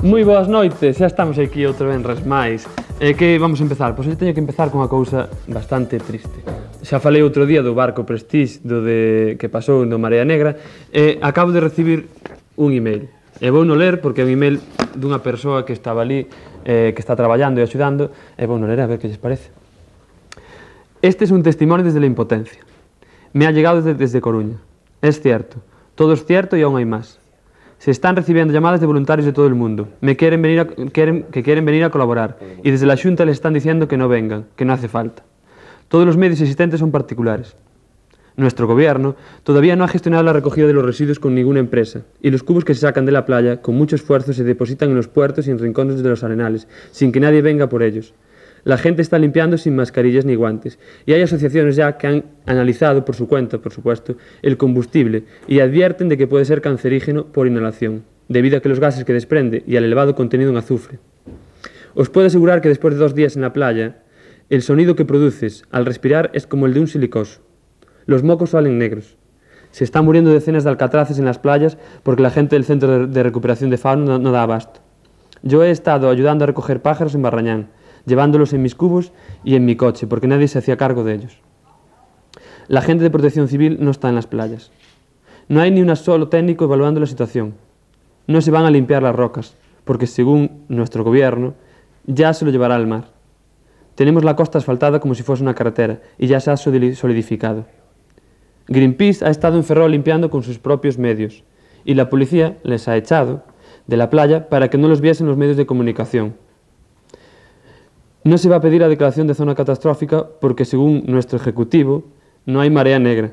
Moi boas noites, xa estamos aquí outro venres máis. Que vamos a empezar? Pois eu teño que empezar con unha cousa bastante triste. Xa falei outro día do barco Prestige, que pasou no Marea Negra, e acabo de recibir un email. E vou no ler porque é un email dunha persoa que estaba ali, que está traballando e axudando, e vou no ler a ver que lles parece. Este es un testimonio desde la impotencia. Me ha llegado desde Coruña. Es cierto, todo es cierto y aún hay más. Se están recibiendo llamadas de voluntarios de todo el mundo, que quieren venir a colaborar, y desde la Xunta les están diciendo que no vengan, que no hace falta. Todos los medios existentes son particulares. Nuestro gobierno todavía no ha gestionado la recogida de los residuos con ninguna empresa, y los cubos que se sacan de la playa, con mucho esfuerzo, se depositan en los puertos y en rincones de los arenales, sin que nadie venga por ellos. La gente está limpiando sin mascarillas ni guantes, y hay asociaciones ya que han analizado por su cuenta, por supuesto, el combustible y advierten de que puede ser cancerígeno por inhalación, debido a que los gases que desprende y al elevado contenido en azufre. Os puedo asegurar que después de 2 días en la playa, el sonido que produces al respirar es como el de un silicoso. Los mocos salen negros. Se están muriendo decenas de alcatraces en las playas porque la gente del Centro de Recuperación de Fauna no da abasto. Yo he estado ayudando a recoger pájaros en Barrañán, llevándolos en mis cubos y en mi coche, porque nadie se hacía cargo de ellos. La gente de Protección Civil no está en las playas. No hay ni un solo técnico evaluando la situación. No se van a limpiar las rocas, porque según nuestro gobierno, ya se lo llevará al mar. Tenemos la costa asfaltada como si fuese una carretera, y ya se ha solidificado. Greenpeace ha estado en Ferrol limpiando con sus propios medios, y la policía les ha echado de la playa para que no los viesen los medios de comunicación. No se va a pedir la declaración de zona catastrófica porque, según nuestro ejecutivo, no hay marea negra.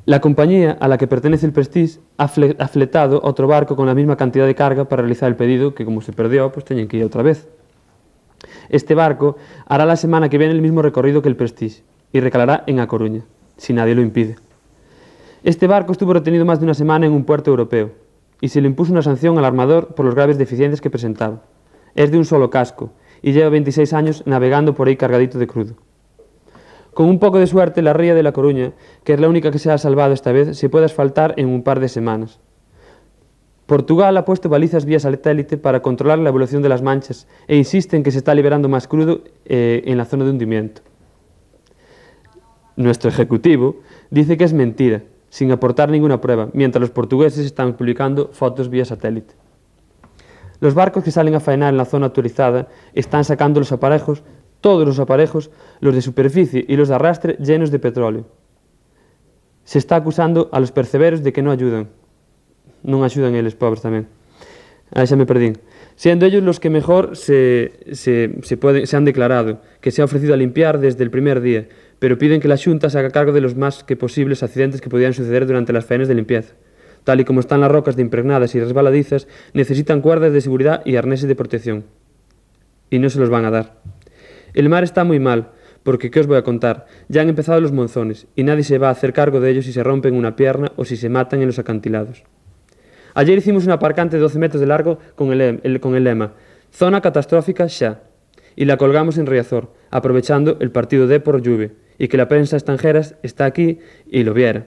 La compañía a la que pertenece el Prestige ha fletado otro barco con la misma cantidad de carga para realizar el pedido, que como se perdió, pues tenían que ir otra vez. Este barco hará la semana que viene el mismo recorrido que el Prestige y recalará en A Coruña, si nadie lo impide. Este barco estuvo retenido más de una semana en un puerto europeo y se le impuso una sanción al armador por los graves deficiencias que presentaba. Es de un solo casco y lleva 26 años navegando por ahí cargadito de crudo. Con un poco de suerte, la ría de La Coruña, que es la única que se ha salvado esta vez, se puede asfaltar en un par de semanas. Portugal ha puesto balizas vía satélite para controlar la evolución de las manchas e insiste en que se está liberando más crudo en la zona de hundimiento. Nuestro ejecutivo dice que es mentira, sin aportar ninguna prueba, mientras los portugueses están publicando fotos vía satélite. Los barcos que salen a faenar en la zona autorizada están sacando los aparejos, todos los aparejos, los de superficie y los de arrastre, llenos de petróleo. Se está acusando a los perceberos de que no ayudan. Non axudan eles, pobres tamén. Xa me perdín. Siendo ellos los que mejor se han declarado, que se ha ofrecido a limpiar desde el primer día, pero piden que la Xunta se haga cargo de los más que posibles accidentes que podrían suceder durante las faenas de limpieza. Tal y como están las rocas de impregnadas y resbaladizas, necesitan cuerdas de seguridad y arneses de protección. Y no se los van a dar. El mar está muy mal, porque, ¿qué os voy a contar? Ya han empezado los monzones, y nadie se va a hacer cargo de ellos si se rompen una pierna o si se matan en los acantilados. Ayer hicimos un aparcante de 12 metros de largo con el lema «Zona catastrófica xa», y la colgamos en Riazor, aprovechando el partido de por Juve, y que la prensa extranjera está aquí y lo viera.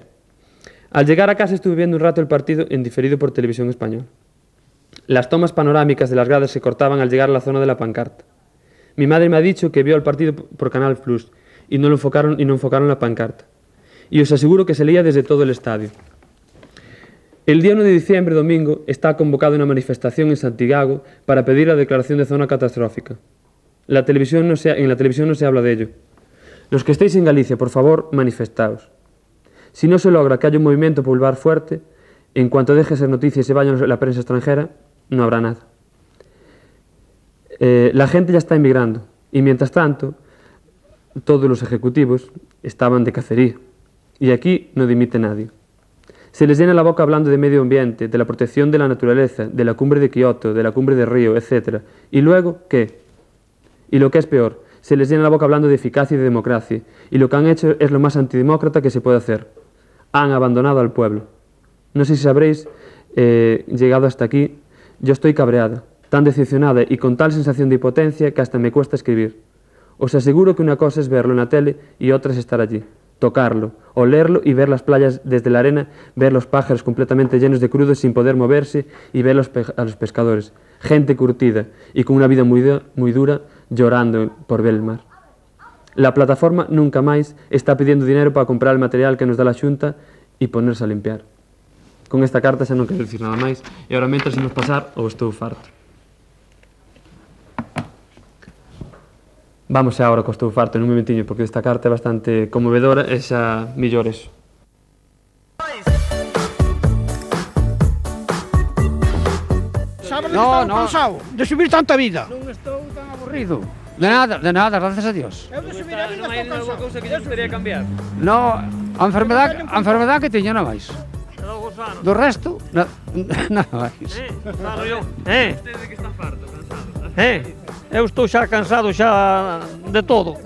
Al llegar a casa estuve viendo un rato el partido en diferido por Televisión Española. Las tomas panorámicas de las gradas se cortaban al llegar a la zona de la pancarta. Mi madre me ha dicho que vio el partido por Canal Plus y no enfocaron la pancarta. Y os aseguro que se leía desde todo el estadio. El día 1 de diciembre, domingo, está convocada una manifestación en Santiago para pedir la declaración de zona catastrófica. En la televisión no se habla de ello. Los que estéis en Galicia, por favor, manifestaos. Si no se logra que haya un movimiento popular fuerte, en cuanto deje ser noticia y se vaya la prensa extranjera, no habrá nada. La gente ya está emigrando y mientras tanto todos los ejecutivos estaban de cacería y aquí no dimite nadie. Se les llena la boca hablando de medio ambiente, de la protección de la naturaleza, de la cumbre de Kioto, de la cumbre de Río, etc. ¿Y luego qué? Y lo que es peor, se les llena la boca hablando de eficacia y de democracia y lo que han hecho es lo más antidemócrata que se puede hacer. Han abandonado al pueblo. No sé si sabréis, llegado hasta aquí, yo estoy cabreada, tan decepcionada y con tal sensación de impotencia que hasta me cuesta escribir. Os aseguro que una cosa es verlo en la tele y otra es estar allí. tocarlo, olerlo y ver las playas desde la arena, ver los pájaros completamente llenos de crudos sin poder moverse y ver a los pescadores. Gente curtida y con una vida muy dura llorando por ver el mar. La plataforma nunca máis está pidiendo dinero para comprar el material que nos dá la Xunta e ponerse a limpiar. Con esta carta xa non quero dicir nada máis e agora mentras imos pasar ou estou farto. Vamos xa agora co estou farto nun momentiño porque esta carta é bastante conmovedora e xa millor eso. Sabes que estou cansado de subir tanta vida. Non estou tan aburrido. De nada, gracias a Dios. Eu de subir a vida estou cansado. cousa que lle gustaría cambiar? No, a enfermedade que teño nada máis. Do resto, nada máis. Claro, eu. Vostede que está farto, cansado. Eu estou xa cansado xa de todo.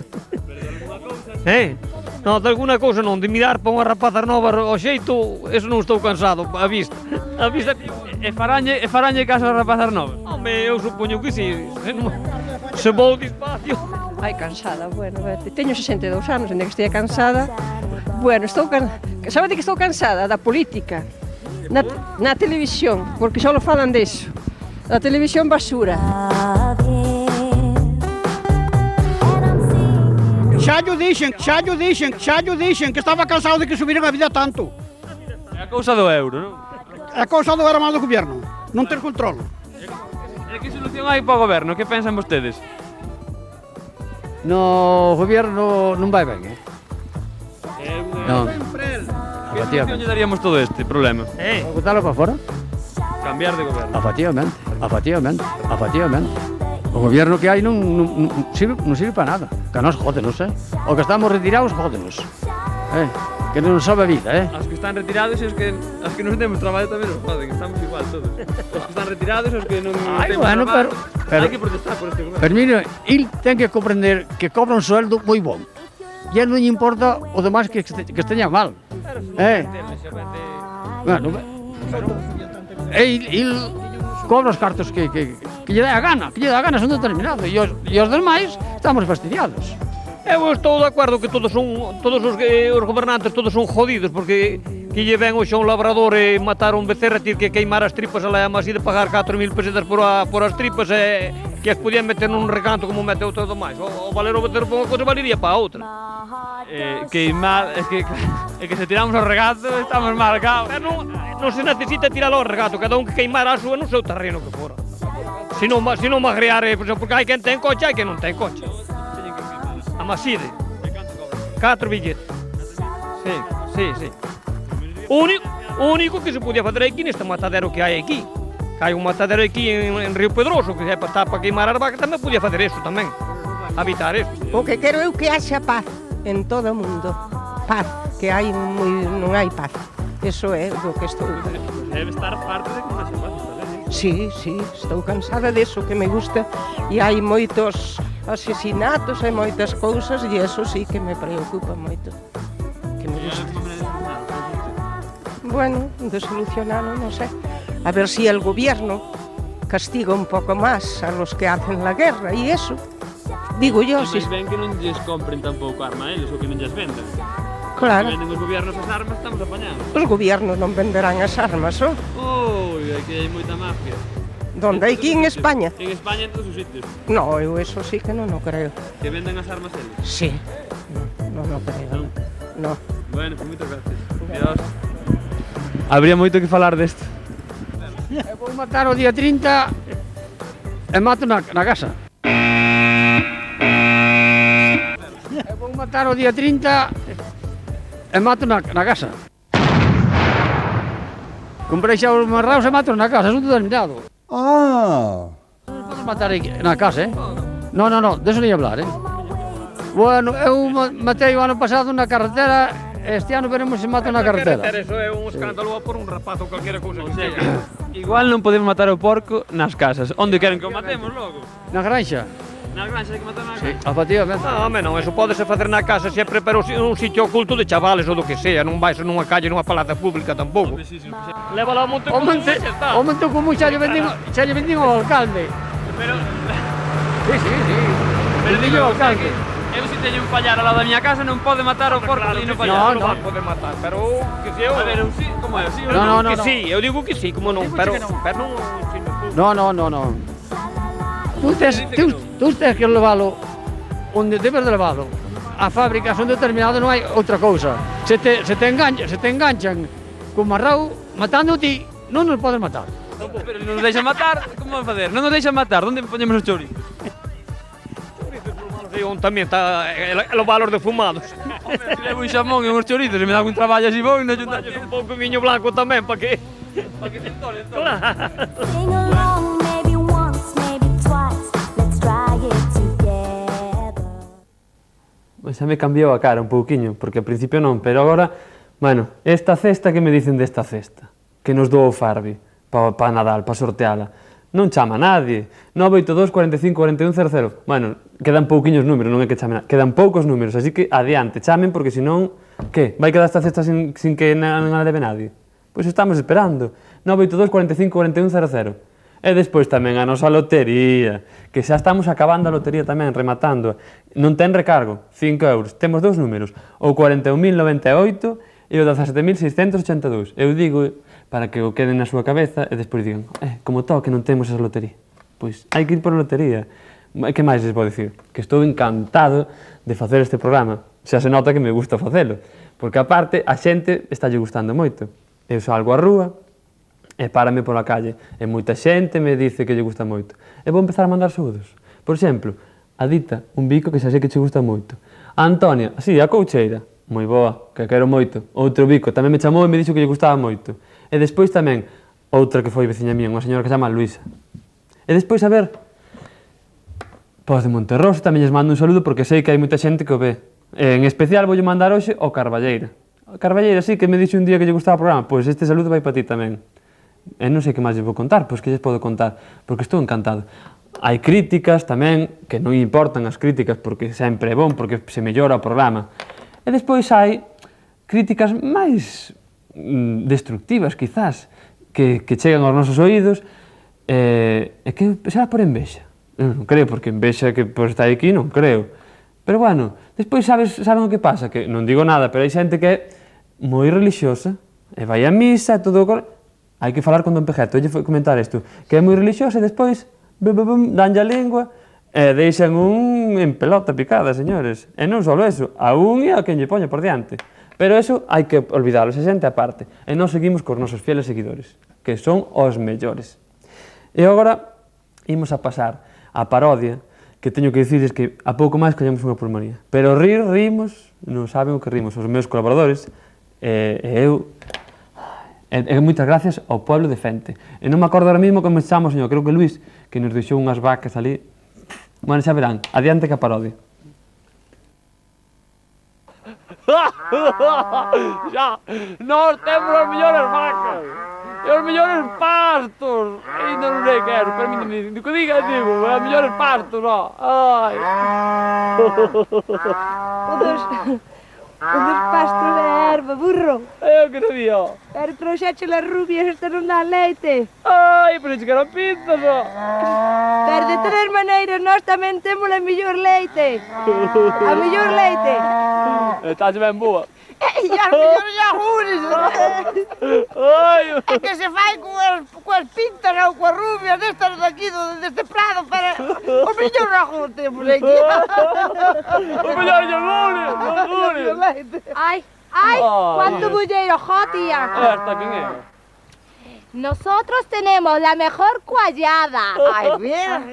Non, de alguna cousa non, de mirar para unha rapazas nova ao xeito, eso non estou cansado, a vista. A vista E farañe caso as rapazas novas? Home, eu supoño que si. Se vou despacio. Ai, cansada, bueno, teño 62 anos, ainda que estea cansada. Bueno, sabe de que estou cansada? Da política, na televisión, porque só falan deso. Da televisión basura. Xa llo dixen que estaba cansado de que subiran a vida tanto. É a cousa do euro, non? É a cousa do era mal do goberno, non ter control. E que solución hai para o goberno? Que pensan vostedes? No goberno non vai ben, Non. Que solución lle daríamos todo este problema? Botalo para fora? Cambiar de goberno. Afectivamente. O goberno que hai non sirve para nada. Que a nos jódenos, O que estamos retirados, jódenos. Que non sobe a vida, As que están retirados e as que non temos traballo tamén nos joden, estamos igual todos. Os que están retirados e os que non temos traballo, hai que protestar por este goberno. Pero mire, il ten que comprender que cobra un sueldo moi bon. E non lle importa o demais que esteña mal. Bueno, il cobra os cartos que lle dá a gana, son determinados. E os demais estamos fastidiados. Eu estou de acordo que todos os gobernantes todos son jodidos, porque que lle ven hoxe a un labrador e matar un becerra, tir que queimar as tripas a la máis e de pagar 4.000 pesetas por as tripas que as podían meter nun recanto como mete outro demais. O valer o becerro por unha cousa valería para outra. Queimar, é que se tiramos ao regato estamos marcados. Pero non se necesita tiralo ao regato, cada un que queimar a súa no seu terreno que fora. Se non magrear, porque hai quen ten coche, hai quen non ten coche. A Maside. 4 billetes. Sí. O único que se podía fazer aquí neste matadero que hai aquí. Que hai un matadero aquí en Río Pedroso, que é para queimar as vacas, tamén podía fazer eso tamén. Habitar eso. O que quero eu que haxa paz en todo o mundo. Paz, que non hai paz. Eso é do que estou. Debe estar parte de que non se pasa. Sí, estou cansada deso que me gusta e hai moitos asesinatos e moitas cousas e eso sí que me preocupa moito. Que me gusta. Bueno, de solucionarlo, non sei. A ver si el gobierno castiga un pouco máis a los que hacen la guerra e eso. Digo yo, si... Ben que non lles compren tampouco arma a eles ou que non lles vendan. Claro. Se venden os gobiernos as armas, estamos apañados. Os gobiernos non venderán as armas, ¿o? Ui, aquí hai moita mafia. Donde? Aquí en España? En España en todos os sitios. No, eu eso sí que non o creo. Que venden as armas eles. Sí. Non o creo. No. Bueno, pues moitas gracias. Adiós. Habría moito que falar desto. Eu vou matar o día 30 e mato na casa. Eu vou matar o día 30 e mato na casa. Comprei xa os marraos e mato na casa, é un determinado. Non podes matar na casa, Non, deso nem hablar, Bueno, eu matei o ano pasado na carretera, este ano veremos se mato na carretera. Eso é un escándalo por un rapaz ou calquera cousa. Igual non podemos matar o porco nas casas. Onde queren que o matemos logo? Na granxa? Na granxa hai que matar na Sí, granxa. efectivamente. Non, eso podese facer na casa sempre, pero un sitio oculto de chavales ou do que sea, non vais nunha calle, nunha plaza pública tampouco. Lévala ao monte O común, monte, xa está. o monte común xa lle vendín ao alcalde. Pero Sí. digo, Vendín ao alcalde. é Eu se teño un pallar ao lado da miña casa non pode matar o porco ali no pallar. Non van poder matar, pero que si eu... A ver, sí, como é? Sí, No, que sí, eu digo que sí, como non, pero non... No. Tú tens que leválo onde debes de leválo. A fábrica son determinadas, non hai outra cousa. Se te enganchan con marrao, matándote, non nos podes matar. Pero non nos deixan matar, como van facer? Non nos deixan matar, onde poñemos os chourizos? Tamén está o valor de fumados. Se levo un xamón e uns chourizos e me dá un traballo así bon, non xuntar Un pouco viño blanco tamén, para que... para que te entone. Sing along, maybe once, maybe twice. Let's try it together. Xa me cambiou a cara un pouquiño, porque ao principio non, pero agora, bueno, esta cesta, que me dicen desta cesta? Que nos dou o Farbi para Nadal, para sorteala. Non chama nadie. 982 45 41 00. Bueno, quedan pouquiños números, non é que chame nadie. Quedan poucos números, así que adiante, chamen, porque senón, que? Vai quedar esta cesta sin que non a leve nadie? Pois estamos esperando. 982 45 41 00. E despois tamén a nosa lotería, que xa estamos acabando a lotería tamén, rematando. Non ten recargo, 5 euros. Temos dous números, o 41.098 e o 17.682. Eu digo, para que o queden na súa cabeza e despois digan, como toque non temos esa lotería. Pois hai que ir por a lotería. Que máis les vou dicir? Que estou encantado de facer este programa. Xa se nota que me gusta facelo, porque aparte a xente está lle gustando moito. Eu salgo á rúa, e párame pola calle, e moita xente me dice que lle gusta moito. E vou empezar a mandar saúdos. Por exemplo, a Dita, un bico que xa sei que che gusta moito. A Antonia, así, a coucheira, moi boa, que quero moito. Outro bico, tamén me chamou e me dixo que lle gustaba moito. E despois tamén, outra que foi veciña mía, unha señora que se chama Luisa. E despois, a ver, pois de Monterroso tamén lles mando un saludo porque sei que hai moita xente que o ve. En especial voulle mandar hoxe ao Carballeira. O Carballeira, sí, que me dixo un día que lle gustaba o programa, pois este saludo vai para ti tamén. E non sei que máis lles vou contar, pois que lles podo contar, porque estou encantado. Hai críticas tamén, que non importan as críticas, porque sempre é bon, porque se mellora o programa. E despois hai críticas máis destructivas, quizás, que chegan aos nosos oídos, e que será por envexa. Non creo, porque envexa que por estar aquí non creo. Pero bueno, despois saben o que pasa, que non digo nada, pero hai xente que é moi religiosa, e vai a misa, e todo o... Hai que falar con Don Pejeto, lle foi comentar isto, que é moi religiosa e despois danlle a lingua e deixan un en pelota picada, señores. E non só eso, a un e a quen lle poña por diante. Pero eso hai que olvidalo, esa xente aparte. E nós seguimos cos nosos fieles seguidores, que son os mellores. E agora imos a pasar a parodia, que teño que dicirles que a pouco máis collemos unha pulmonía. Pero rimos, non saben o que rimos, os meus colaboradores, e eu... E moitas gracias ao pueblo de Fente. E non me acordo ahora mismo como se chama o señor, creo que Luis, que nos deixou unhas vacas ali. Bueno, xa verán, adiante que a parodia. Xa, nós temos as mellores vacas e os mellores pastos. Ainda non sei que é, permíteme, que diga, digo, as mellores pastos, ó. Ai. O dos pastos de erva, burro. Eu que sabía. Pero trouxeche as rubias, estas non dan leite. Ai, pero que eran pintas, ó. Pero de todas maneiras, nós tamén temos a mellor leite. A mellor leite. Estás ben boa. E as mellores yagures. Ai. É que se fai coas pintas ou coas rubias destas daqui, deste prado, para o mellor yagures temos aquí. O mellor yagures, yagures. Ai, cuánto bulleiro, tía. Esta, quen é? Nosotros tenemos la mejor cuallada. Ai, mira,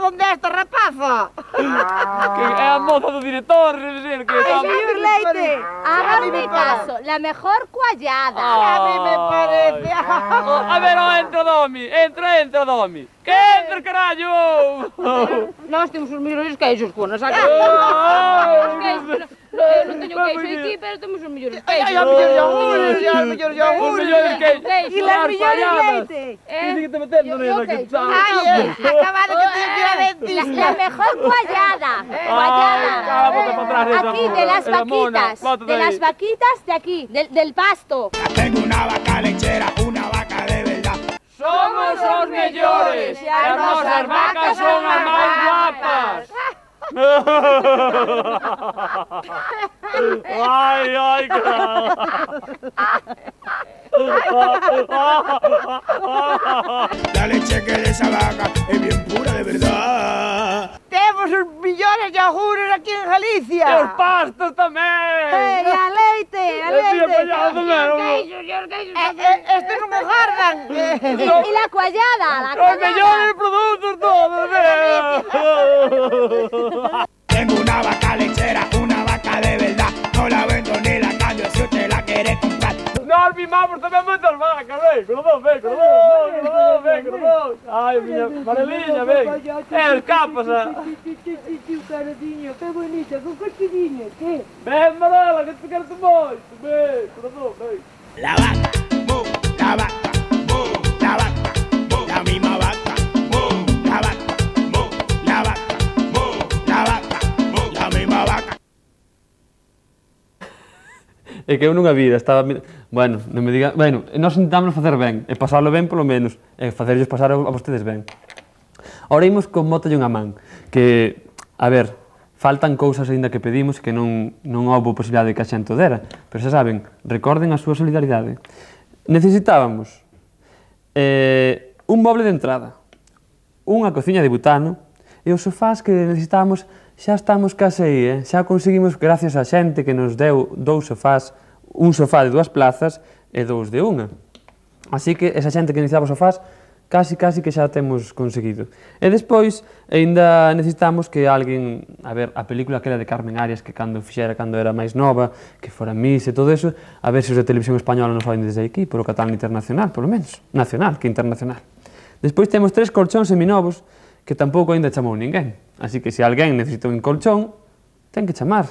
¿dónde es esta rapaza? Que é a moza do director, que ¡Ay, mellor leite! Háganme caso, la mejor cuallada. A mí me parece. A ver, entra, Domi, entra, Domi. Que entra, carallo! Nós temos os mellores queixos, conas. Eu non teño queixo aquí, pero temos os mellores queixos. Ai, os mellores yogures. E las mellores leite. Dice que te metendo nela, que sabes. Ay, acabado que te ir a dentista. La mejor cuallada. Aquí, de las vaquitas de aquí, del pasto. Tengo una vaca lechera, una vaca de verdad. Somos os mellores, e as nosas vacas son as máis guapas. Ai, ai, caralho. La leche que de esa vaca es bien pura de verdad. Temos os millores yogures aquí en Galicia. E os pastos tamén. E a leite, a leite. Este non me gardan. Y la cuallada, la Os mellores produtos todos, Tengo una vaca lechera, una vaca de verdad. No la vendo ni la cambio si usted la quiere comprar. Nós mimamos tamén moitas vacas, ven, con los dos. Ai, miña Mareliña, ven. Escápase. Caradinho, que bonita, con cosquillinhas, que? Ven, Marela, que te quero moito. Ven, con los dos, ven. La vaca, la vaca, la vaca, la misma vaca, la vaca, la vaca, la vaca, la misma vaca. É que eu nunha vida estaba... Bueno, non me diga... Bueno, nós intentamos facer ben, e pasarlo ben polo menos, e facerlles pasar a vostedes ben. Ahora imos con Mótalle unha man, que, a ver, faltan cousas aínda que pedimos que non houve posibilidade de que a xente o dera, pero xa saben, recorden a súa solidaridade. Necesitábamos un moble de entrada, unha cociña de butano, e os sofás que necesitábamos xa estamos case aí, xa conseguimos gracias á xente que nos deu 2 sofás, un sofá de 2 plazas e 2 de unha. Así que esa xente que necesitaba sofás, casi que xa temos conseguido. E despois, aínda necesitamos que alguén, a ver, a película que era de Carmen Arias, que cando era máis nova, que fora Miss e todo eso, a ver se os de Televisión Española nos oen desde aquí, polo catalán internacional, polo menos, nacional que internacional. Despois temos 3 colchóns seminovos, que tampouco aínda chamou ninguén. Así que se alguén necesita un colchón, ten que chamar.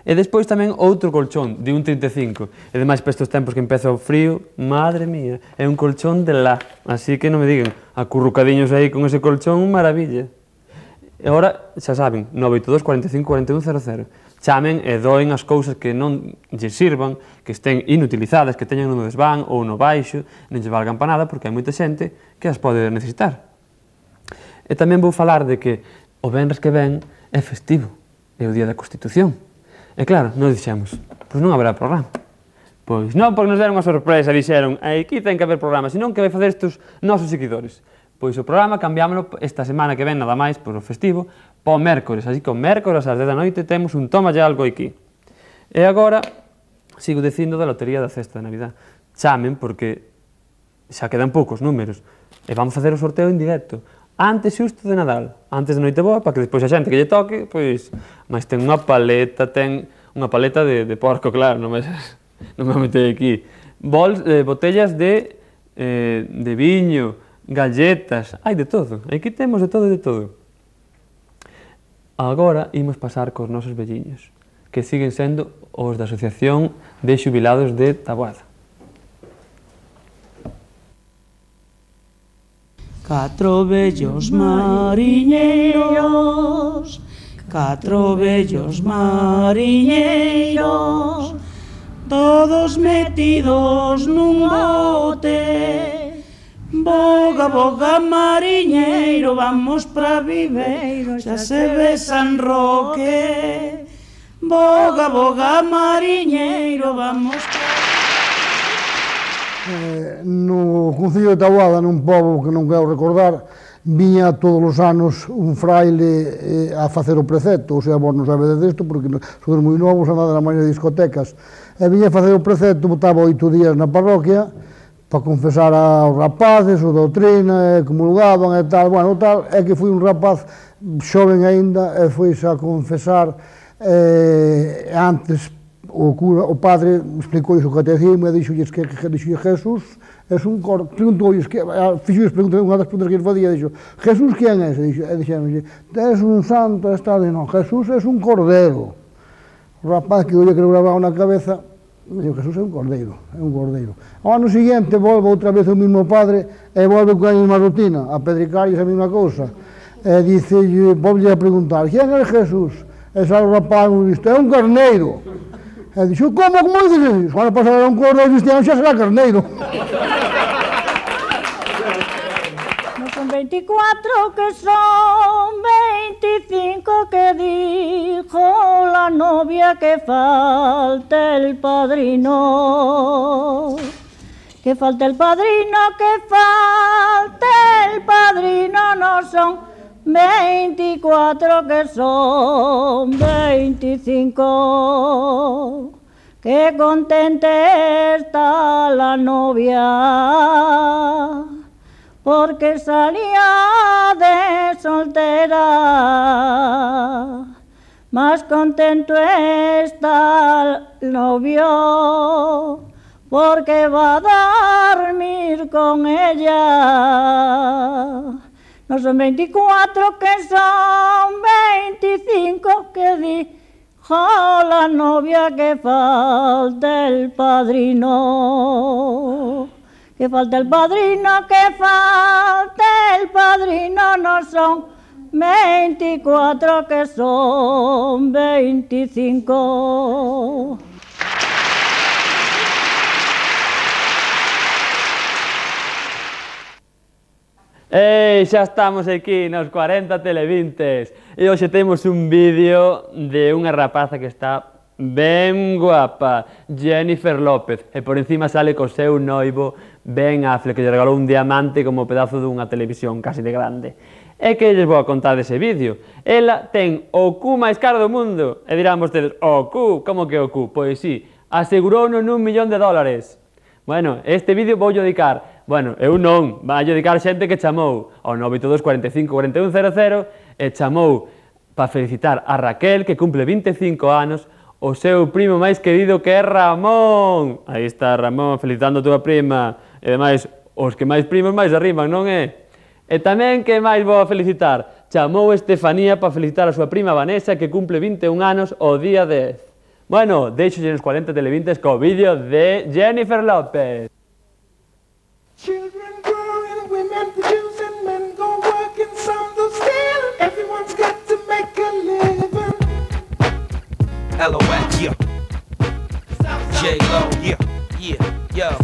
E despois tamén outro colchón de 1,35. E demais para estes tempos que empeza o frío, madre mía, é un colchón de lá. Así que non me digan, acurrucadiños aí con ese colchón, maravilla. E agora, xa saben, 982 45 41 00. Chamen e doen as cousas que non lles sirvan, que estén inutilizadas, que teñan no desván ou no baixo, non lles valgan para nada, porque hai moita xente que as pode necesitar. E tamén vou falar de que o venres que ven é festivo, é o Día da Constitución. E claro, nos dixemos, pois non haberá programa. Pois non, porque nos deron unha sorpresa, dixeron, aquí ten que haber programa, senón que vai facer estes nosos seguidores. Pois o programa cambiámoslo esta semana que ven nada máis por o festivo, para o mércores, así que o mércores ás 10 da noite temos un Tómalle Algo aquí. E agora, sigo dicindo da lotería da cesta de Navidad. Chamen, porque xa quedan poucos números, e vamos facer o sorteo en directo. Antes xusto de Nadal, antes de Noiteboa, para que despois a xente que lle toque, pois, máis ten unha paleta de porco, claro, non me metei aquí. Botellas de viño, galletas, hai de todo, aquí temos de todo e de todo. Agora imos pasar cos nosos velliños, que siguen sendo os da Asociación de Xubilados de Taboada. Catro vellos mariñeiros, todos metidos nun bote. Boga, boga, mariñeiro, vamos pra Viveiro, xa se ve San Roque. Boga, boga, mariñeiro, vamos pra... No Concello de Taboada, nun pobo que non quero recordar, viña todos os anos un fraile a facer o precepto, ou sea, vos non sabedes desto, porque sodes moi novos, andade na maioría de discotecas, e viña a facer o precepto, botaba 8 días na parroquia, para confesar aos rapaces, o doutrina, como lugaban e tal, bueno, tal, é que foi un rapaz xoven aínda, e foise a confesar, antes, o padre explicou iso o catecismo e dixolles que Jesús é un cordero, preguntoules, fixolles unha das preguntas que lles facía, dixo, Jesús quen é? E dixeronlle, es un santo, non, Jesús é un cordero. O rapaz que olle que lo grababa na cabeza, dixo, Jesús é un cordero. Ao ano seguinte volve outra vez o mismo padre e volve con a mesma rutina, a pedricarlles a mesma cousa. E dicelle, volve a preguntar, quen é Jesús? E xa o rapaz é un carneiro. E dixo, como dices? Agora pasará un cordeiro cristiano, xa será carneiro. No convén 24 que son 25 que dijo la novia que falta el padrino. Que falta el padrino, que falta el padrino, no son 24 que son 25. Qué contenta está la novia, porque salía de soltera. Más contento está el novio, porque va a dormir con ella. No son 24 que son 25 que dijo la novia que falta el padrino. Que falta el padrino, que falta el padrino, no son 24 que son 25. Xa estamos aquí nos 40 Televintes e hoxe temos un vídeo de unha rapaza que está ben guapa, Jennifer López, e por encima sale co seu noivo Ben Affleck, que lle regalou un diamante como pedazo dunha televisión casi de grande. E que lles vou a contar dese vídeo? Ela ten o cu máis caro do mundo, e dirán vostedes, o cu, como que o cu? Pois sí, asegurouno n$1 millón. Bueno, este vídeo vou dedicar, bueno, eu non, vai dedicar xente que chamou ao 982 45 41 00 e chamou para felicitar a Raquel, que cumple 25 anos, o seu primo máis querido que é Ramón. Aí está Ramón, felicitando a túa prima. E ademais, os que máis primos máis arriman, non é? E tamén que máis vou a felicitar? Chamou Estefanía para felicitar a súa prima Vanessa, que cumple 21 anos o día 10. Bueno, deixo nos 40 Televintes co vídeo de Jennifer López. Children growing, women producing, men go working, some do stealing. Everyone's got to make a living. LOX, yeah. J-Lo, yeah, yo,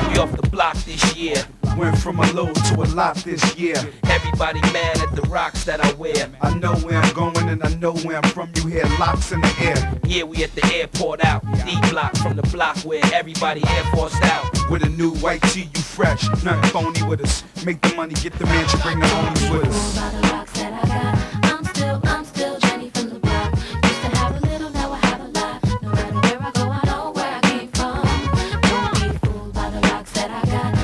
we off the block this year. Went from a low to a lot this year. Everybody mad at the rocks that I wear. I know where I'm going and I know where I'm from. You hear locks in the air. Yeah, we at the airport out. D-block from the block where everybody Air Forced out. With a new white tee, you fresh. Nothing phony with us. Make the money, get the mansion, bring the homies with us. I'm still Jenny from the block. Used to have a little, now I have a lot. No matter where I go, I know where I came from. Don't be fooled by the rocks that I got.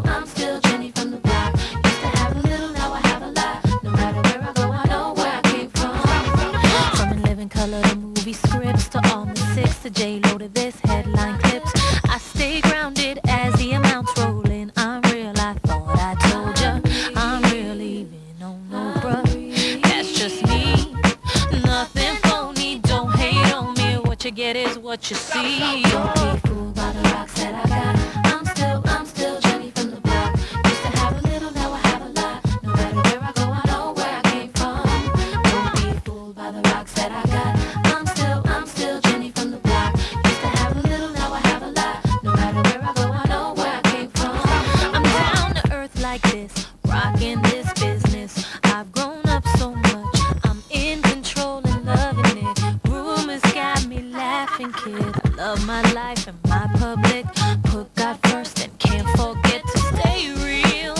I'm still Jenny from the block. Used to have a little, now I have a lot. No matter where I go, I know where I came from. From In Living Color to movie scripts to all the six to J-Lo to this headline clips. I stay grounded as the amounts roll in. I'm real, I thought I told ya. I'm real even on no bruh. That's just me, nothing phony. Don't hate on me, what you get is what you see. Don't be fooled by the rocks that I got. I'm still Jenny from the block. Used to have a little, now I have a lot. No matter where I go, I know where I came from. Don't be fooled by the rocks that I got. I'm still Jenny from the block. Used to have a little, now I have a lot. No matter where I go, I know where I came from. I'm down to earth like this, rocking this business. I've grown up so much, I'm in control and loving it. Rumors got me laughing, kid. I love my life and my public. Put God first and can't forget to stay real.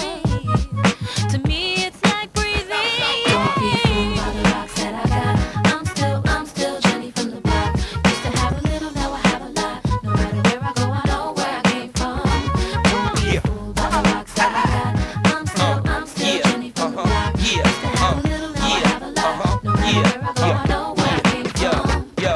To me, it's like breathing. Don't be fooled by the rocks that I got. I'm still Jenny from the block. Used to have a little, now I have a lot. No matter where I go, I know where I came from. Don't be fooled by the rocks that I got. I'm still Jenny from the block. Used to have a little, now I have a lot. No matter where I go, I know where I came from. Yo,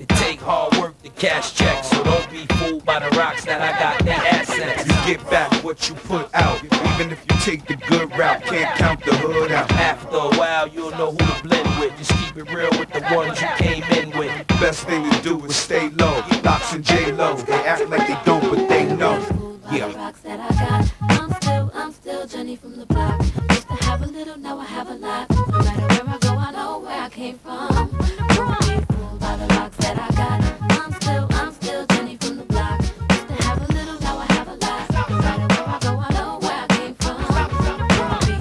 it take hard work to cash checks, so don't be fooled by the rocks that I got. They assets. You get back what you put out. Even if you take the good route, can't count the hood out. After a while, you'll know who to blend with. Just keep it real with the ones you came in with. Best thing to do is stay low. Locks and J-Lo, they act like they don't, but they know. Yeah. Rocks that I got. I'm still Jenny from the block. Used to have a little, now I have a lot. No matter where I go, I know where I came from. Don't be fooled by the rocks that I got. I'm still Jenny from the block. Used to have a little, now I have a lot. No matter where I go, I know where I came from. Don't be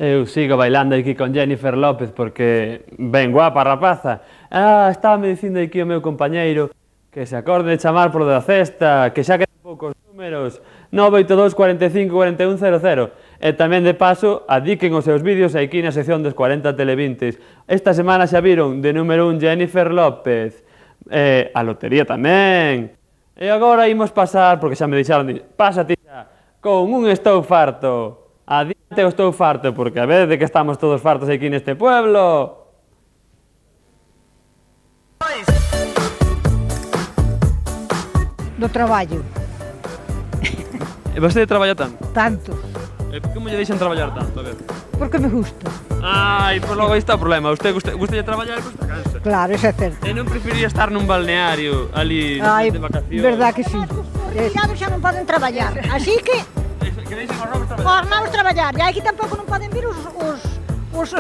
Eu sigo bailando aquí con Jennifer López porque ben guapa a rapaza. Estaba me dicindo aquí o meu compañeiro que se acorde de chamar por da cesta, que xa quedan poucos números, 982 45 41 00. E tamén de paso, adiquen os seus vídeos aquí na sección dos 40 televintes. Esta semana xa viron de número 1 Jennifer López. A lotería tamén. E agora imos pasar, porque xa me deixaron, pásate xa, con un estou farto. Adiante eu estou farto, porque a vez de que estamos todos fartos aquí neste pueblo. Do traballo. E vostede traballa tanto? Tanto. E por que me lle deixan traballar tanto? A ver. Porque me gusta. Ai, por logo aí está o problema. Usted gusta traballar e custa cansa. Claro, eso é certo. E non preferiría estar nun balneario ali de vacacións? Verdad que sí. Os criados xa non poden traballar, así que Que deixen os novos traballar. os novos traballar, e aquí tampouco non poden vir os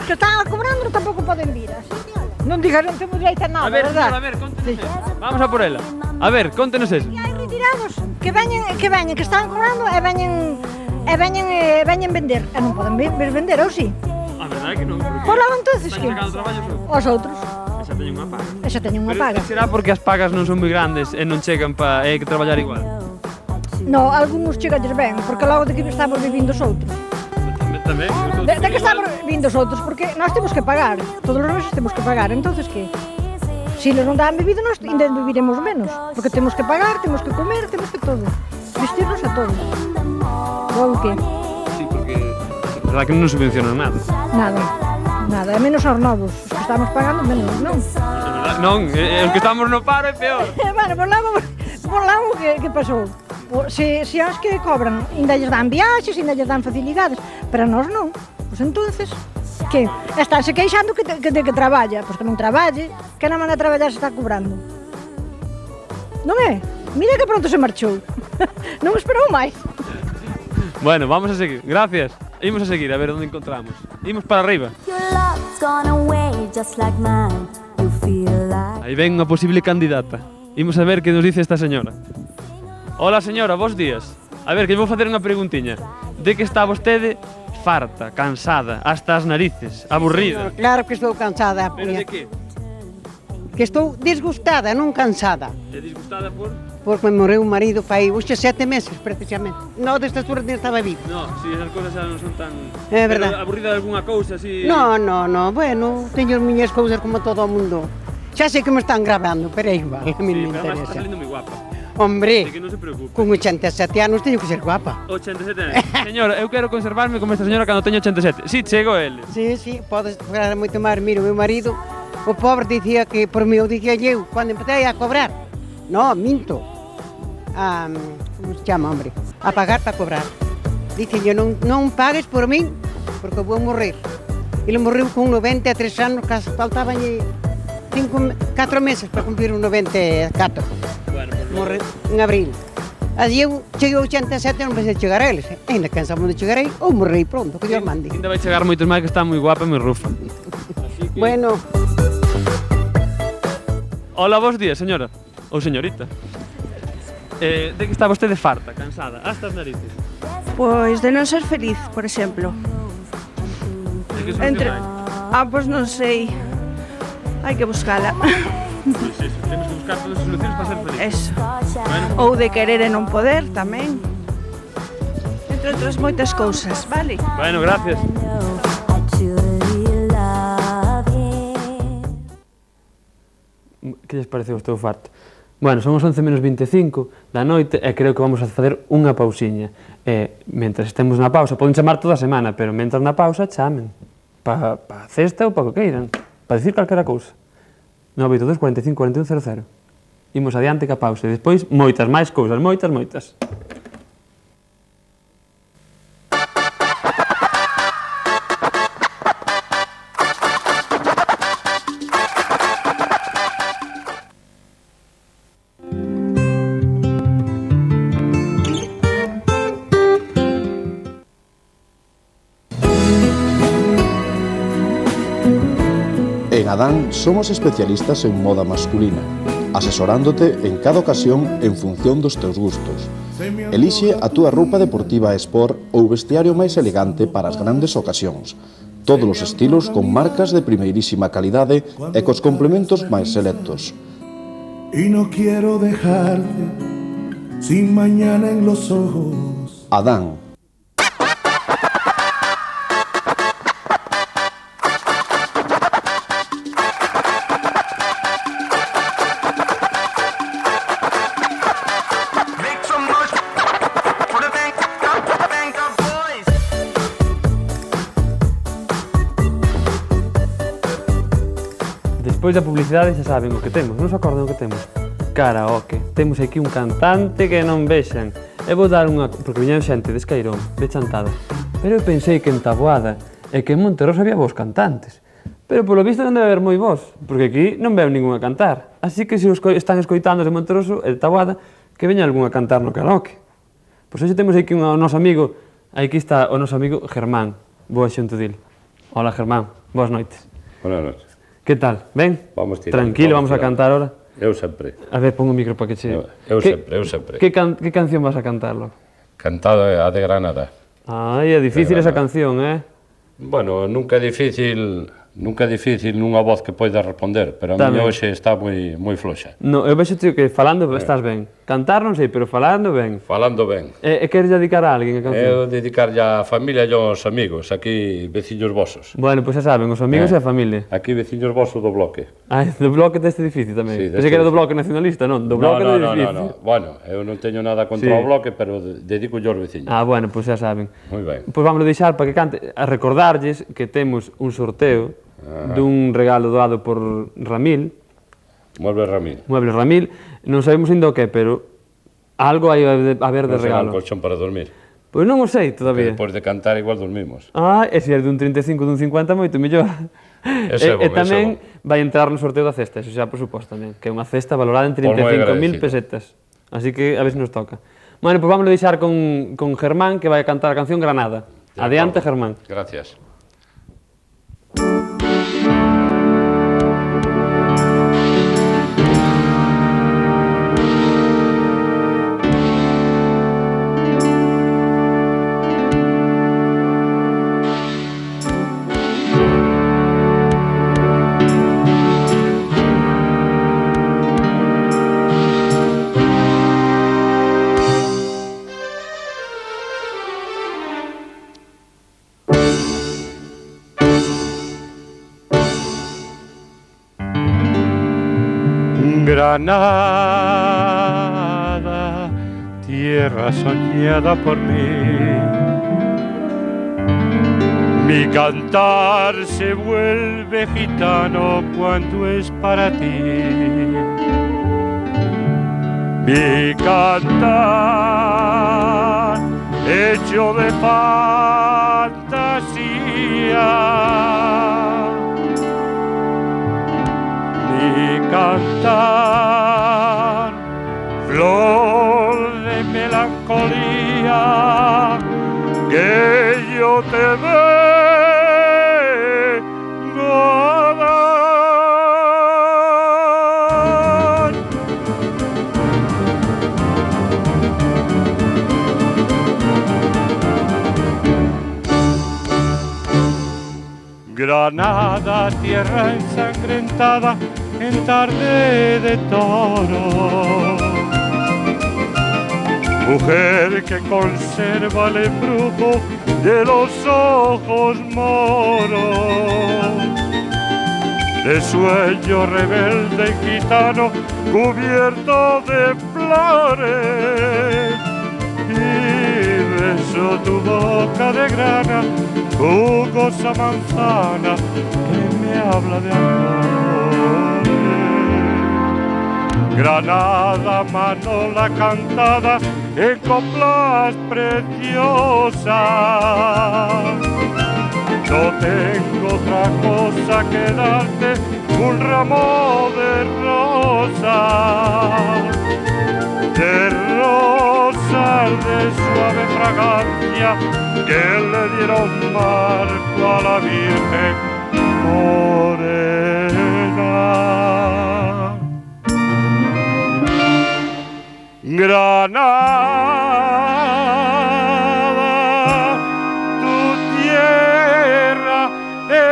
que están cobrando tampouco poden vir, así que Non digas, non temos direito a nada, A ver, verdad? señora, a ver, contenos eso. Vamos a por ela. A ver, contenos eso. hai retirados que veñen, que están cobrando e veñen vender, e non poden vir vender, ou si? A verdade é que non. Por logo entonces que? Están sacando traballo só. Os outros, E xa teñen unha paga. e xa teñen unha paga. Será porque as pagas non son moi grandes e non chegan para hai que traballar igual. No, algúns chegalles ben, porque logo de que estamos vivindo os outros. Tamén. De que estamos vindo os outros, porque nós temos que pagar, todos os meses temos que pagar, entonces que? Se eles non dan vivido, nós ainda viviremos menos, porque temos que pagar, temos que comer, temos que todo, vestirnos a todos. Logo que? Sí, porque a verdade que non subvencionan nada. Nada, e menos aos novos, os que estamos pagando menos, non? Non, os que estamos no paro é peor. Bueno, por logo que pasou? Se aos que cobran, ainda lles dan viaxes, ainda lles dan facilidades, pero a nós non. Pois entonces, que? Estánse queixando que traballa, pois que non traballe, que non manda a traballar se está cobrando. Non é? Mira que pronto se marchou. Non esperou máis. Bueno, vamos a seguir. Gracias. Imos a seguir, a ver onde encontramos. Imos para arriba. Aí ven unha posible candidata. Imos a ver que nos dice esta señora. Hola señora, bons días. A ver, que vou facer unha preguntiña. De que está vostede farta, cansada, hasta as narices, aburrida? Claro que estou cansada. Pero de que? Que estou disgustada, non cansada. É disgustada por? Porque me morreu un marido fai hoxe 7 meses, precisamente. No, destas horas nem estaba vivo. No, si esas cousas xa non son tan... É verdad. Pero aburrida de alguna cousa, así... No, bueno, teño as miñas cousas como todo o mundo. Xa sei que me están grabando, pero é igual, a mí non me pero además está interesa. salindo moi guapa. Hombre, Así que non se preocupe. con 87 anos teño que ser guapa. 87 anos. Señora, eu quero conservarme como esta señora cando teño 87. Si, chego ele. Sí, podes cobrar moito máis. Mira, o meu marido, o pobre dicía que por mí, eu dicía eu, cando empecé a cobrar. No, minto. Como se chama, hombre? A pagar para cobrar. Dicen yo, non pagues por min, porque vou morrer. Ele morreu con 93 anos, casi faltaban 4 meses para cumplir un 94. Bueno, pues morreu en abril. Allí eu cheguei a 87 e non pensei chegar a eles. Ainda cansamos de chegar aí, ou morrei pronto, que Dios mande. Ainda vai chegar moitos máis que está moi guapa e moi rufa. Bueno. Hola, bons días, señora. Ou señorita. De que está vostede farta, cansada, hasta as narices? Pois de non ser feliz, por exemplo. De que solución hai? Pois non sei. Hai que buscala. Pois eso, temos que buscar todas as solucións para ser feliz. Eso. Bueno. Ou de querer e non poder tamén. Entre outras moitas cousas, vale? Bueno, gracias. Que lles pareceu estou farto? Bueno, son os 11 menos 25 da noite e creo que vamos a facer unha pausiña. Mentre estemos na pausa, poden chamar toda a semana, pero mentre na pausa chamen. Pa cesta ou pa que queiran. Pa dicir calquera cousa. 982 45 41 00. Imos adiante ca pausa e despois moitas máis cousas, moitas. En Adán somos especialistas en moda masculina. asesorándote en cada ocasión en función dos teus gustos. Elixe a túa roupa deportiva sport ou vestiario máis elegante para as grandes ocasións. Todos os estilos con marcas de primeirísima calidade e cos complementos máis selectos. Y no quiero dejarte sin mañana en los ojos. Adán. Despois da publicidade xa saben o que temos, non se acordan o que temos? Karaoke. Temos aquí un cantante que non vexan. E vou dar unha... porque viñeron xente de Escairón, de chantada. Pero eu pensei que en Taboada e que en Monterroso había vos cantantes. Pero polo visto non debe haber moi vos, porque aquí non veo ningún a cantar. Así que se os están escoitando de Monterroso e de Taboada, que veña algún a cantar no karaoke. Pois hoxe temos aquí o noso amigo, aquí está o noso amigo Germán. Boa xunto dile. Hola Germán, boas noites. Buenas noches. Que tal? Ben? Vamos tirando. Tranquilo, vamos a cantar ahora. Eu sempre. A ver, pon o micro para que che... Eu sempre. Que canción vas a cantarlo? Cantado a de Granada. Ai, é difícil esa canción, Bueno, nunca é difícil nunha voz que poida responder, pero a miña hoxe está moi floxa. No, eu vexo que falando estás ben. Cantar non sei, pero falando ben. Falando ben. E queres dedicar a alguén a canción? Eu dedicarlle a familia e aos amigos, aquí veciños vosos. Bueno, pois xa saben, os amigos e a familia. Aquí veciños vosos do bloque. Do bloque deste edificio tamén. Sí, pensei que era do bloque nacionalista, non? Do bloque do edificio. No. Bueno, eu non teño nada contra o bloque, pero dedico aos veciños. Bueno, pois xa saben. Moi ben. Pois vamos a deixar para que cante, a recordarlles que temos un sorteo dun regalo doado por Ramil. Muebles Ramil. Non sabemos ainda o que, pero algo hai a haber de regalo. Non será un colchón para dormir. Pois non o sei todavía. Despois de cantar igual dormimos. E se é dun 35 dun 50 moito mellor. E tamén vai entrar no sorteo da cesta, eso xa por suposto tamén, que é unha cesta valorada en 35.000 pesetas. Así que a ver se nos toca. Bueno, pois vamos a deixar con Germán, que vai a cantar a canción Granada. Adiante, Germán. Gracias. Granada, tierra soñada por mí, mi cantar se vuelve gitano cuando es para ti. Mi cantar hecho de fantasía, mi cantar flor de melancolía que yo te vengo a dar. Granada, tierra ensangrentada en tarde de toro, mujer que conserva el embrujo de los ojos moros, de sueño rebelde gitano cubierto de flores, y beso tu boca de grana, jugosa manzana que me habla de amor. Granada, manola cantada en coplas preciosas. No tengo otra cosa que darte, un ramo de rosas de suave fragancia que le dieron marco a la Virgen morena. Granada, tu tierra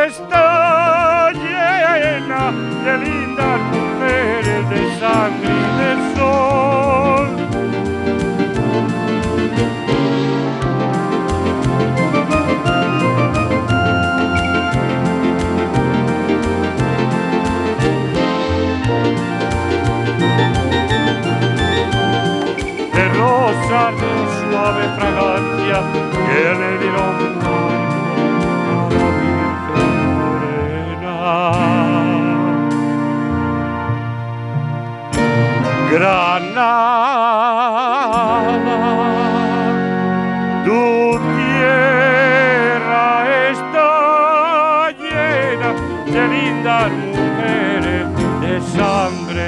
está llena de lindas mujeres de sangre y de sol. De rosas de suave fragancia que le dieron la Virgen morena. Granada, tu tierra está llena de lindas mujeres de sangre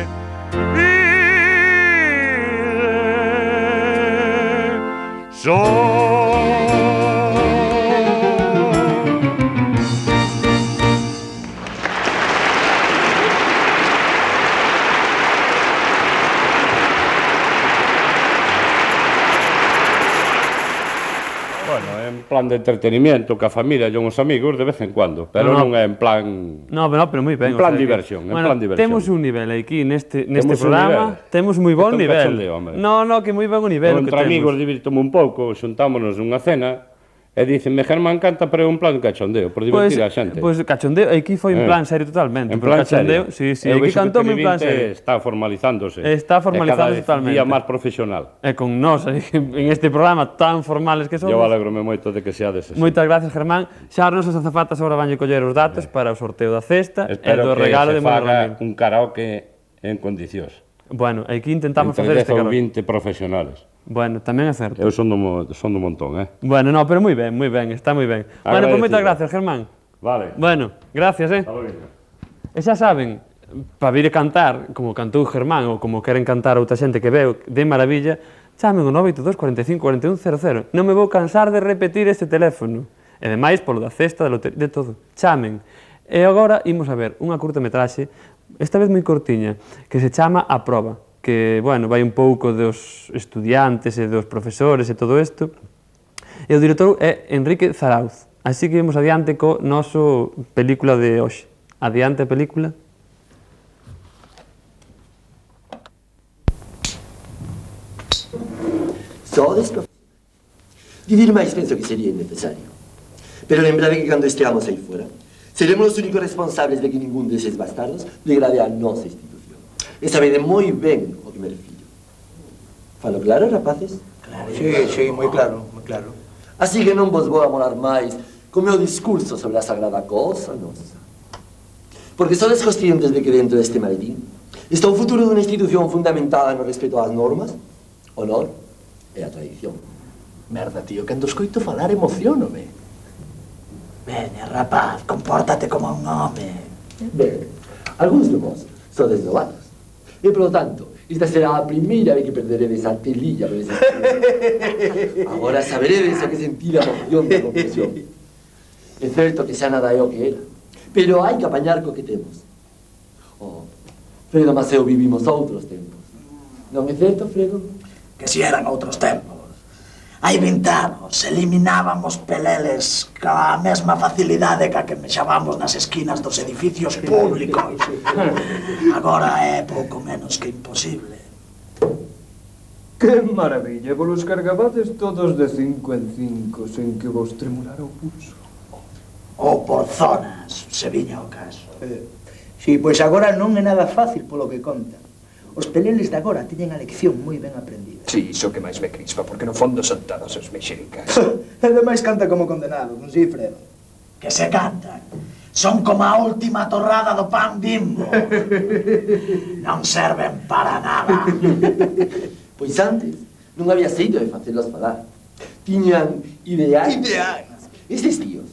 y de sol. En plan de entretenimiento, ca familia e uns amigos de vez en cuando, pero non é en plan... No, pero moi ben. En plan diversión, en plan diversión. Temos un nivel aquí neste programa, temos moi bon nivel. No, que moi ben o nivel que temos. Entre amigos divirtome un pouco, xuntámonos nunha cena, e dicenme, Germán canta, pero é un plan cachondeo, por divertir a xente. Pois cachondeo, aquí foi en plan serio totalmente. En plan serio? Sí, aquí cantou en plan serio. Está formalizándose. Está formalizándose totalmente. Cada día máis profesional. E con nós, en este programa tan formales que somos. Eu alegrome moito de que seades así. Moitas gracias, Germán. Xa as nosas azafatas agora vanlle coller os datos para o sorteo da cesta e do regalo de Manuel Ramírez. Espero que se faga un karaoke en condicións. Bueno, aquí intentamos facer este karaoke. Entre 10 ou 20 profesionales. Bueno, tamén é certo. Eu son do montón, Bueno, no, pero moi ben, está moi ben. Bueno, pues moitas gracias, Germán. Vale. Bueno, gracias, E xa saben, para vir a cantar, como cantou Germán, ou como queren cantar outra xente que veo, de maravilla, chamen o 982 45 41 00. Non me vou cansar de repetir este teléfono. E demais, polo da cesta, de todo. Chamen. E agora imos a ver unha curtametraxe, esta vez moi cortiña, que se chama A Proba, que, bueno, vai un pouco dos estudiantes e dos profesores e todo isto. E o director é Enrique Zarauz. Así que imos adiante co noso película de hoxe. Adiante a película. Sodes, profesor? Dicir máis penso que sería innecesario. Pero lembrade que cando esteamos aí fora, seremos os únicos responsables de que ningún deses bastardos degrade a nosa institución. E sabede moi ben o que me refiro. Falo claro, rapaces? Claro. Sí, moi claro, moi claro. Así que non vos vou amolar máis co meu discurso sobre a sagrada cosa nosa. Porque sodes conscientes de que dentro deste maletín está o futuro dunha institución fundamentada no respeto ás normas, honor e a tradición. Merda, tío, cando escoito falar emocionome. Veña, rapaz, compórtate como un home. Ben, algúns de vos sodes novatos. E, polo tanto, esta será a primeira vez que perderedes a telilla por ese sentido. Agora saberedes a que sentir a emoción da confusión. É certo que xa nada é o que era, pero hai que apañar co que temos. Oh, Fredo mas eu vivimos outros tempos. Non é certo, Fredo? Que si eran outros tempos. Hai 20 anos eliminábamos peleles ca mesma facilidade ca que mexábamos nas esquinas dos edificios públicos. Agora é pouco menos que imposible. Que maravilla, vos los cargabades todos de 5 en 5 sen que vos tremulara o pulso. Ou por zonas, se viña o caso. Sí, pois agora non é nada fácil polo que contan. Os peleles de agora teñen a lección moi ben aprendida. Sí, iso que máis me crispa, porque no fondo son todos os mexericas. E demais canta como condenado, non si, Fredo? Que se cantan. Son como a última torrada do pan Bimbo. Non serven para nada. Pois antes non había xeito de facelos falar. Tiñan ideais. Estes tíos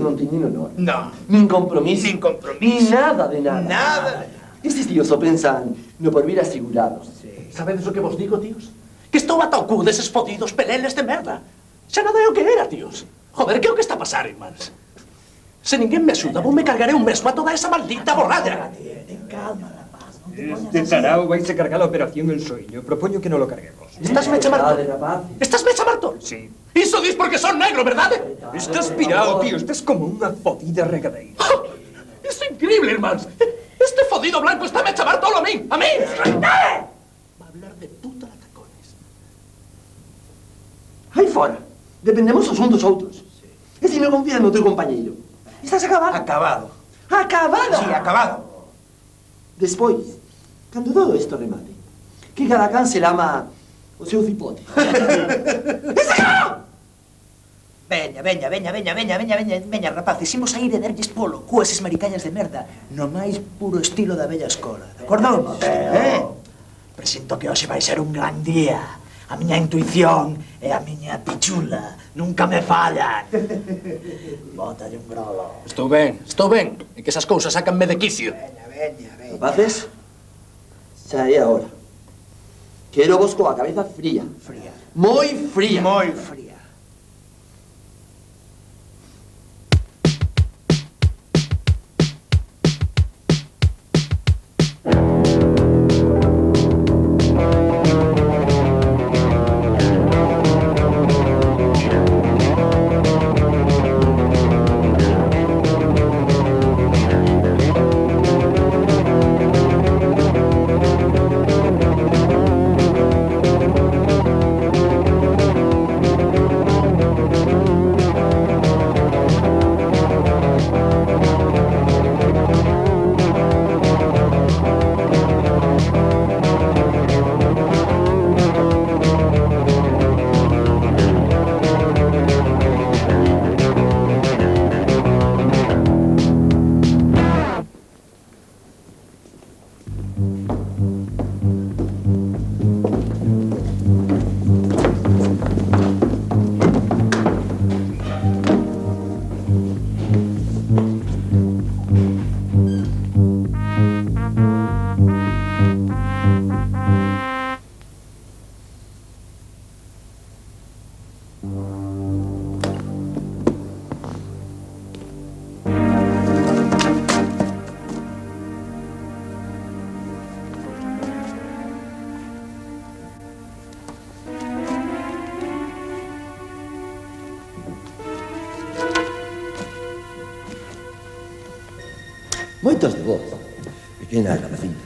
non teñen honor. Non. Nin compromiso. Nin compromiso. Nin nada de nada. Nada. Estes tíos só pensan no porvir asegurados. Sí. Sabedes o que vos digo, tíos? Que estou ata o cu deses podidos peleles de merda. Xa nada é o que era, tíos. Joder, que é o que está a pasar, irmáns? Se ninguén me axuda, vou me cargaré un mesmo a toda esa maldita borralla. Ten calma, rapaz, non Este tarao vais a cargar la operación El Soiño. Propongo que no lo carguemos. Estás mecha Martón? Estás mecha Martón? Sí. Iso dis porque son negro, verdade? Estás pirado, tío. Estás como unha fodida regadeira. Isto é increíble, irmáns. Este fodido blanco está mecha Bartolo a min. A min. Va a hablar de puta a tacones. Aí fora, dependemos os uns dos outros. E se me confías no teu compañeiro? Estás acabado? Acabado. Acabado? Sí, acabado. Despois, cando todo isto remate, que cada can se lama o seu cipote. Veña, rapaces, imos a ir e derlles polo cu eses maricañas de merda no máis puro estilo da bella escola, de acordo? Presento que hoxe vai ser un gran día. A miña intuición e a miña pichula nunca me fallan. Bótalle un grolo. Estou ben. É que esas cousas sácanme de quicio. Veña. Rapaces, xa é a hora. Quero vos coa cabeza fría. Fría. Moi fría. Moi fría. Moitos de vos, pequenas rapaciñas,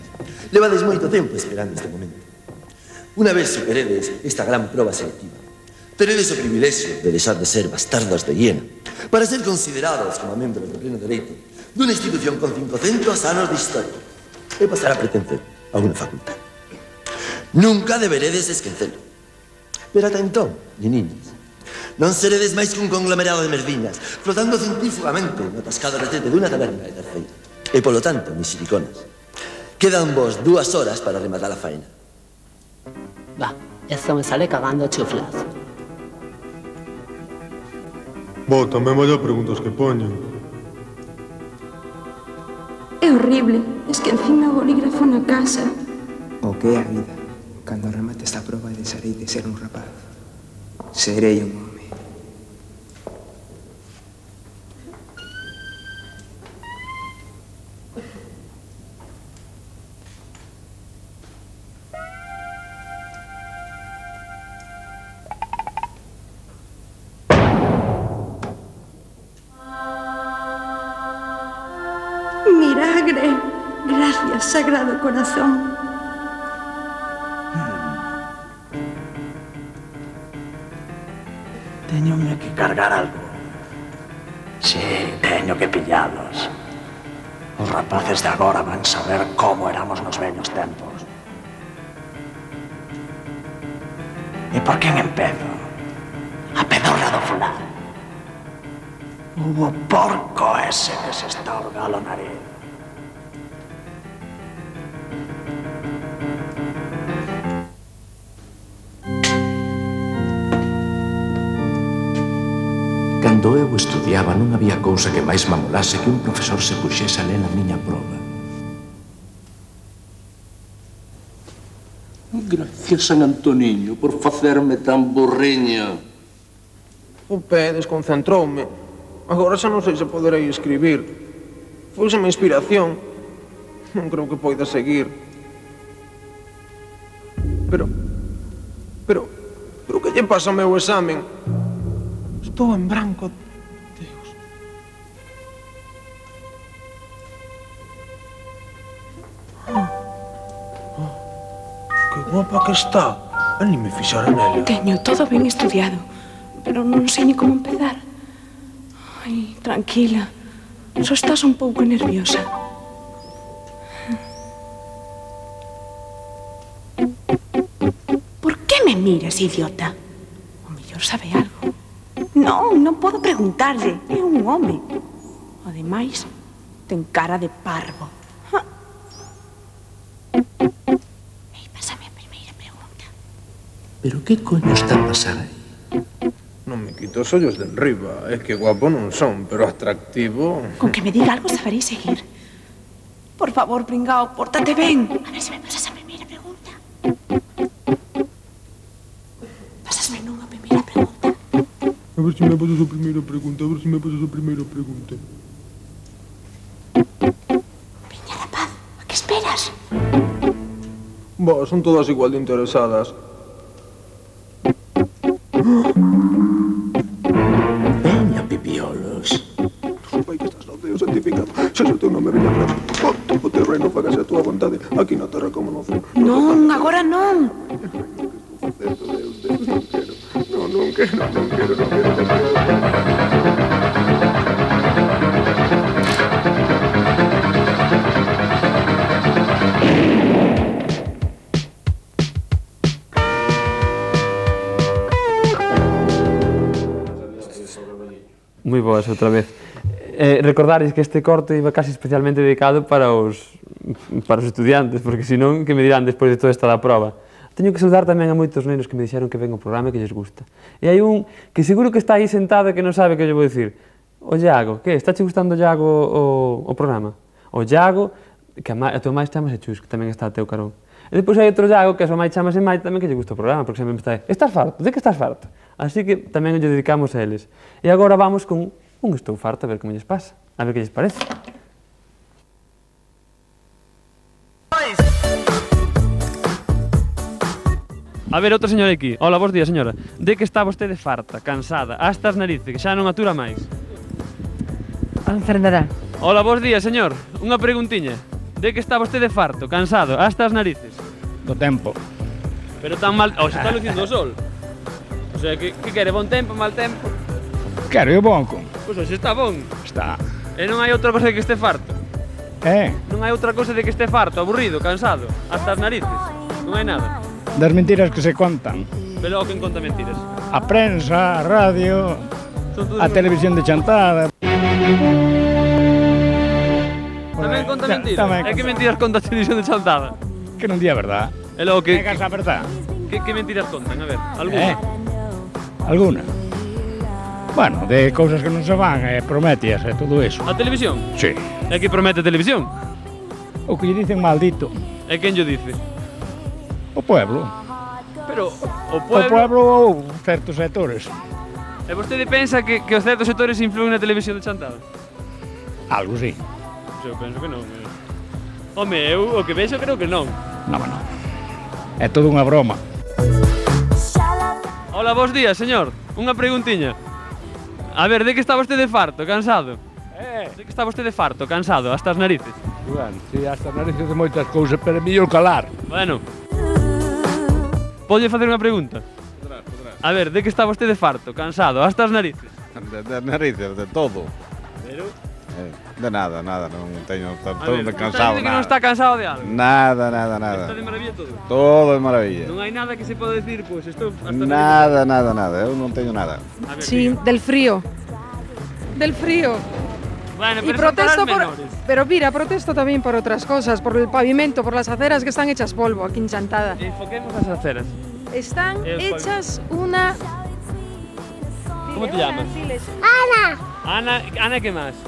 levades moito tempo esperando este momento. Unha vez superedes esta gran proba selectiva, teredes o privilexio de deixar de ser bastardos de hiena para ser considerados como membros de pleno dereito dunha institución con 500 anos de historia e pasar a pertencer a unha facultad. Nunca deberedes esquecelo. Pero ata entón, niniños, non seredes máis que un conglomerado de merdiñas flotando científicamente no atascado retrete dunha taberna de terceira. E, polo tanto, mis siliconas, quedan vos 2 horas para rematar a faena. Va, esto me sale cagando chuflas. Bo, tamén vaya preguntas que poñen. É horrible, es que encima o bolígrafo na casa. O que é a vida? Cando remate esta proba deixarei de ser un rapaz. Serei un home. Milagre, gracias, Sagrado Corazón. Teñome que cargar algo. Sí, teño que pillalos. Os rapaces de agora van saber como éramos nos vellos tempos. E por quen empezo? A pedorra do fular. O porco ese que se está orgalo nariz. Cando eu estudiaba non había cousa que máis me amolase que un profesor se puxese a ler a miña proba. Gracias, San Antoniño, por facerme tan burriño. O pé desconcentroume. Agora xa non sei se poderei escribir. Fouse a inspiración. Non creo que poida seguir. Pero que lle pasa ao meu examen? Estou en branco. Deus. Que guapa que está. Ni me fixara nela. Teño todo ben estudiado, pero non sei ni como empezar. Ai, tranquila. Só estás un pouco nerviosa. Por que me miras, idiota? O mellor sabe algo. Non podo preguntarlle. É un home. Ademais, ten cara de parvo. Pero que coño está a pasar aí? Non me quito os ollos de enriba. É que guapo non son, pero atractivo... Con que me diga algo saberei seguir. Por favor, pringao, pórtate ben. A ver se me pasas a primeira pregunta. Pásasme nunha primeira pregunta. A ver se me pasas a primeira pregunta, Piña rapaz, a que esperas? Bah, son todas igual de interesadas. Veña, pipiolos. Pai, que estás no teo santificado. Se o teu nome veña frase. O teu reino fagase a tua vontade. Aquí na terra como no ceo. Non, agora non. Non quero. Moi boas outra vez. Recordareis que este corte iba casi especialmente dedicado para os estudiantes, porque senón que me dirán despois de toda esta da prova. Teño que saudar tamén a moitos nenos que me dixeron que ven o programa e que lles gusta. E hai un que seguro que está aí sentado e que non sabe que lle vou dicir. O Iago, que? Está che gustando o Iago o programa? O Iago, que a tua máis chamase Chus, que tamén está a teu carón. E depois hai outro Iago, que a súa máis chamase Mai, tamén que lle gusta o programa, porque sempre me está aí. Estás farto? De que estás farto? Así que tamén lle dedicamos a eles. E agora vamos con un estou farto, a ver como lles pasa, a ver que lles parece. A ver, outra señora aquí. Hola, bons días, señora. De que está vostede farta, cansada, hasta as narices, que xa non atura máis? Enfermedad. Hola, bons días, señor. Unha preguntiña. De que está vostede farto, cansado, hasta as narices? Do tempo. Pero tan mal... se está lucindo o sol. O sea, que quere, bon tempo, mal tempo? Quero o bonco. Pois hoxe está bon. Está. E non hai outra cosa de que este farto? Non hai outra cosa de que este farto, aburrido, cansado, hasta as narices? Non hai nada? Das mentiras que se contan. Pero quen conta mentiras? A prensa, a radio, a televisión de chantada. Tamén conta mentiras? E que mentiras conta a televisión de chantada? Que non di a verdad. E logo que... Negas a verdad. Que mentiras contan? A ver, alguna? Alguna. Bueno, de cousas que non se van, prometias e todo eso. A televisión? Sí. E que promete a televisión? O que lle dicen maldito. E quen lle dice? O pueblo. Pero o pueblo... O pueblo ou certos sectores. E vostede pensa que os certos sectores influen na televisión de chantada? Algo sí. Eu penso que non. Home, eu o que vexo creo que non. Non. É todo unha broma. Hola, bons días, señor. Unha preguntiña. A ver, de que está vostede farto, cansado? De que está vostede farto, cansado, hasta as narices? Bueno, si, hasta as narices de moitas cousas, pero é mellor calar. Bueno. Podlle facer unha pregunta? Podrás. A ver, de que está vostede farto, cansado, hasta as narices? De narices, de todo. Pero... De nada, non teño... Estou Está cansado, que non está cansado de algo? Nada. Está de maravilla todo? Todo de maravilla. Non hai nada que se poda decir, pois estou... Nada, eu non teño nada. Sí, del frío. Del frío. Bueno, y protesto pero mira, protesto también por otras cosas, por el pavimento, por las aceras que están hechas polvo aquí en Chantada. Enfoquemos las aceras. Están hechas una... ¿Cómo te llamas? Ana. Ana, ¿qué más?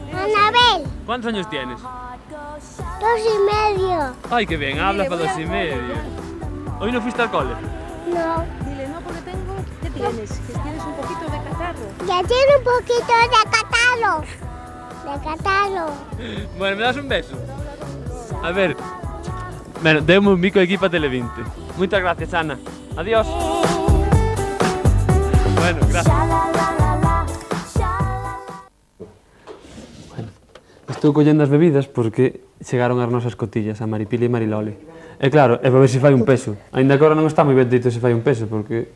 Anabel. ¿Cuántos años tienes? 2,5. Ay, qué bien, hablas para 2,5. ¿Hoy no fuiste al cole? No. Dile, no, porque tengo... ¿Qué tienes? Que tienes un poquito de catarro. Ya tiene un poquito de catarro. Bueno, ¿me das un beso? A ver. Bueno, demos un mico aquí para Tele 20. Moitas gracias, Ana. Adiós. Bueno, gracias. Bueno, estou collendo as bebidas porque chegaron as nosas cotillas, a Maripili e Mariloli. E claro, é para ver se fai un peso. Ainda que agora non está moi ben dito se fai un peso, porque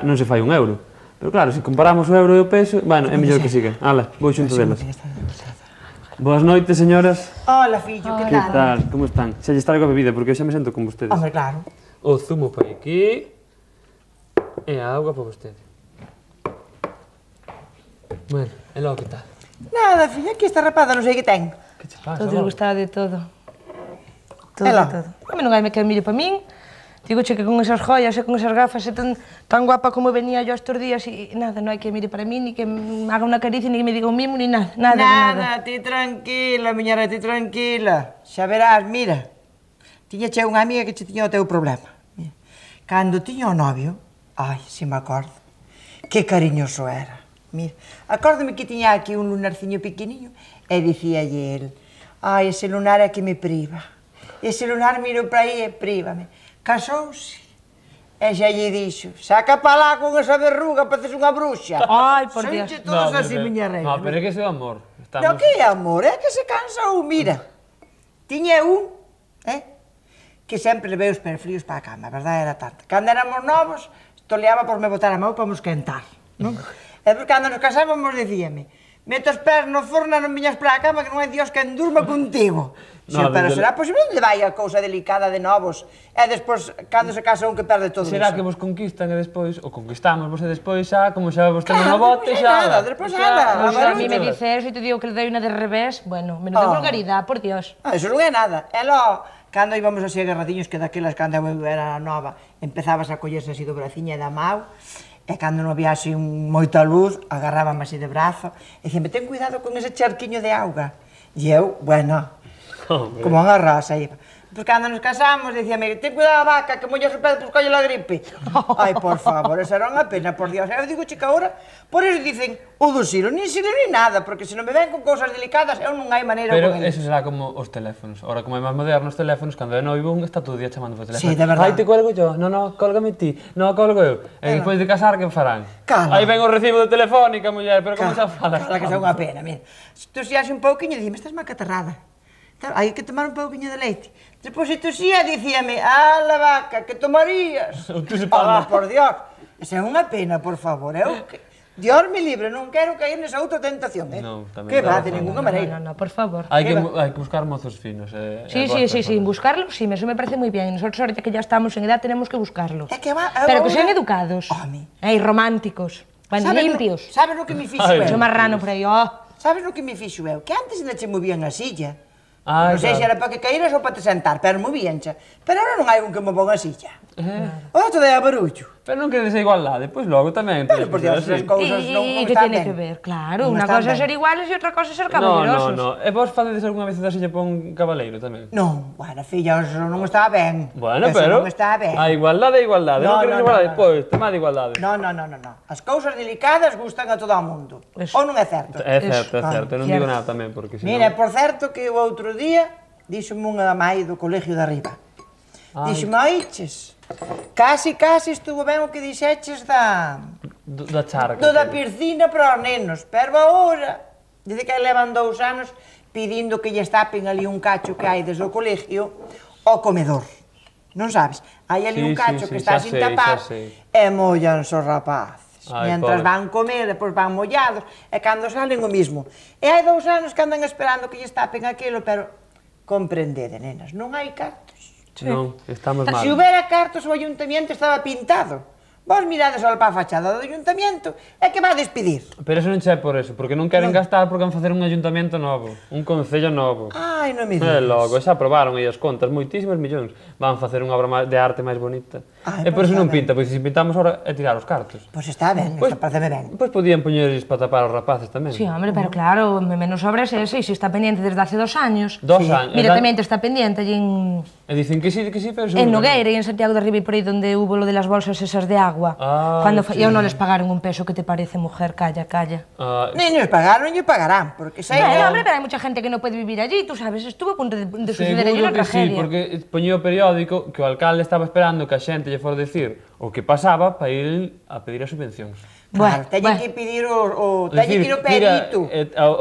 non se fai un euro. Pero claro, se comparamos o euro e o peso, bueno, é mellor que siga. Ala, vou xunto delas. Boas noites, señoras. Hola, fillo, que tal? Como están? Xa lle traigo a bebida, porque eu xa me sento con vostedes. Hombre, claro. O zumo para aquí e a auga para vostede. Bueno, e logo que tal? Nada, fillo, aquí esta rapada non sei que ten. Que che pasa? Todo gustado de todo. Todo, todo. A mí non hai me que mire para min. Digo che que con esas joias e con esas gafas e tan guapa como venía yo estos días e nada, non hai que mire para min, ni que me haga unha caricia, ni que me diga un mimo, ni nada, nada. Nada, ti tranquila, miñara, ti tranquila. Xa verás, mira, tiña che unha amiga que che tiña o teu problema. Cando tiña o novio, ai, se me acordo, que cariñoso era. Mira, acórdame que tiña aquí un lunarciño pequeniño e dicíalle el, ai, ese lunar é que me priva. Ese lunar miro para aí e prívame. Casouse e xa lle dixo, saca pa lá con esa verruga, pareces unha bruxa. Ai, por Dios. Sonche todos así, miña reina. No, pero é que ese é o amor. No, que é amor? É que se cansou, mira. Tiña un, que sempre levei os perfríos para a cama, a verdade era tanta. Cando éramos novos, toleaba por me botar a mão para me esquentar, non? E depois, cando nos casábamos, dicíame, mete os pés no forno, non viñas para a cama, que non hai Dios quen durma contigo. Pero será posible onde vai a cousa delicada de novos e despois, cando se casa un que perde todo iso? Será que vos conquistan e despois, ou conquistamos vos e despois xa, como xa vos temos no bote, xa... Nada, despois nada. A mí me dice eso e te digo que le dei unha de revés, bueno, menos de vulgaridade, por Dios. Eso non é nada. E logo, cando íbamos así agarradiños, que daquelas cando eu era nova, empezabas a collerse así do braciña e da mau, e cando non había así moita luz, agarrábame así de brazo, e dicíame, ten cuidado con ese charquiño de auga. E eu, bueno... como unha rosa. Pois cando nos casamos, dicíame, ten cuidado a vaca, que mollas o pé, pois colle la gripe. Ai, por favor, esa era unha pena, por Dios. Eu digo, chica, ahora, por eso dicen o do silo, nin silo ni nada, porque se non me ven con cousas delicadas, eu non hai maneira con eles. Pero eso será como os teléfonos. Ahora, como é máis moderno os teléfonos, cando é noivo, está todo o día chamando por teléfono. Sí, de verdade. Ai, te colgo yo, no, cólgame ti, no, colgo eu. E despois de casar, que farán? Cala. Aí ven o recibo de telefónica, muller, pero como xa falas? Cala, que xa unha pena, mira. Se tosías un pouquiño, dicime, estás má catarrada. Hai que tomar un pouquiño de leite. Despois, se tosía, dicíame, la vaca, que tomarías? Home, por Dios, esa é unha pena, por favor. Dios me libre, non quero caer nesa outra tentación, Non, tamén. Que va, de ninguna maneira. No, por favor. Hai que buscar mozos finos. Sí, buscarlos, sí, eso me parece moi bien. Nosotros, ahorita que ya estamos en edad, tenemos que buscarlos. Pero que sean educados. E románticos. Limpios. Sabes o que me fixo eu? Mucho marrano por aí, Sabes o que me fixo eu? Que antes ainda che movían a silla. Non sei se era para que caíras ou para te sentar, pero movíanche. Pero agora non hai un que me ponga a silla. Outro de barullo. Pero non queres igualdade, pois logo tamén. Pero, por Dios, esas cousas non están ben. E que tiene que ver? Claro, unha cosa é ser iguales e outra cosa é ser caballerosos. No. E vos facedes algunha vez da silla para un cabaleiro tamén? Non, bueno, filla, eso non está ben. Bueno, pero a igualdade é igualdade. Non queres igualdade? Pois, tema de igualdade. Non. As cousas delicadas gustan a todo o mundo. Ou non é certo? É certo. Non digo nada tamén, porque senón... Mira, por certo, que o outro día díxome unha mai do colegio de arriba. Díxome, oiches, casi estuvo ben o que dixeches da charca. Da piscina para os nenos, pero agora, dice que levan 2 anos pedindo que lle tapen ali un cacho que hai desde o colegio ao comedor. Non sabes? Hai ali un cacho que está sin tapar e mollanse os rapaces. Mientras van comer, depois van mollados, e cando salen o mismo. E hai 2 anos que andan esperando que lle tapen aquilo, pero comprendede, nenas, non hai cartos. Non, estamos mal. Se houbera cartos, o ayuntamiento estaba pintado. Vos mirades ao pa fachada do ayuntamiento e que va a despedir. Pero eso non che é por eso, porque non queren gastar porque van facer un ayuntamento novo, un concello novo. Ai, non me digas. E logo, xa aprobaron aí as contas, moitísimas millóns. Van facer unha obra de arte máis bonita. E por eso non pinta, pois se pintamos ahora é tirar os cartos. Pois está ben, está pareceme ben. Pois podían poñerles para tapar os rapaces tamén. Sí, hombre, pero claro, menos obras é ese, se está pendiente desde hace 2 años. 2 años. Mira, tamén te está pendiente allí en... E dicen que sí, pero... En Nogueira e en Santiago de Riba e por aí donde hubo lo de las bolsas esas de agua. Sí. Eu non les pagaron un peso, que te parece, mujer? Calla. Ni nos pagaron, ni pagarán, porque sei... Hombre, pero hai mucha gente que non pode vivir allí, tú sabes, estuvo a punto de suceder allí unha tragedia. Sí, porque poñía o periódico que o alcalde estaba esperando que a xente lle fora decir o que pasaba para ir a pedir as subvencións. Claro, teñen que pedir teñen que ir o perito,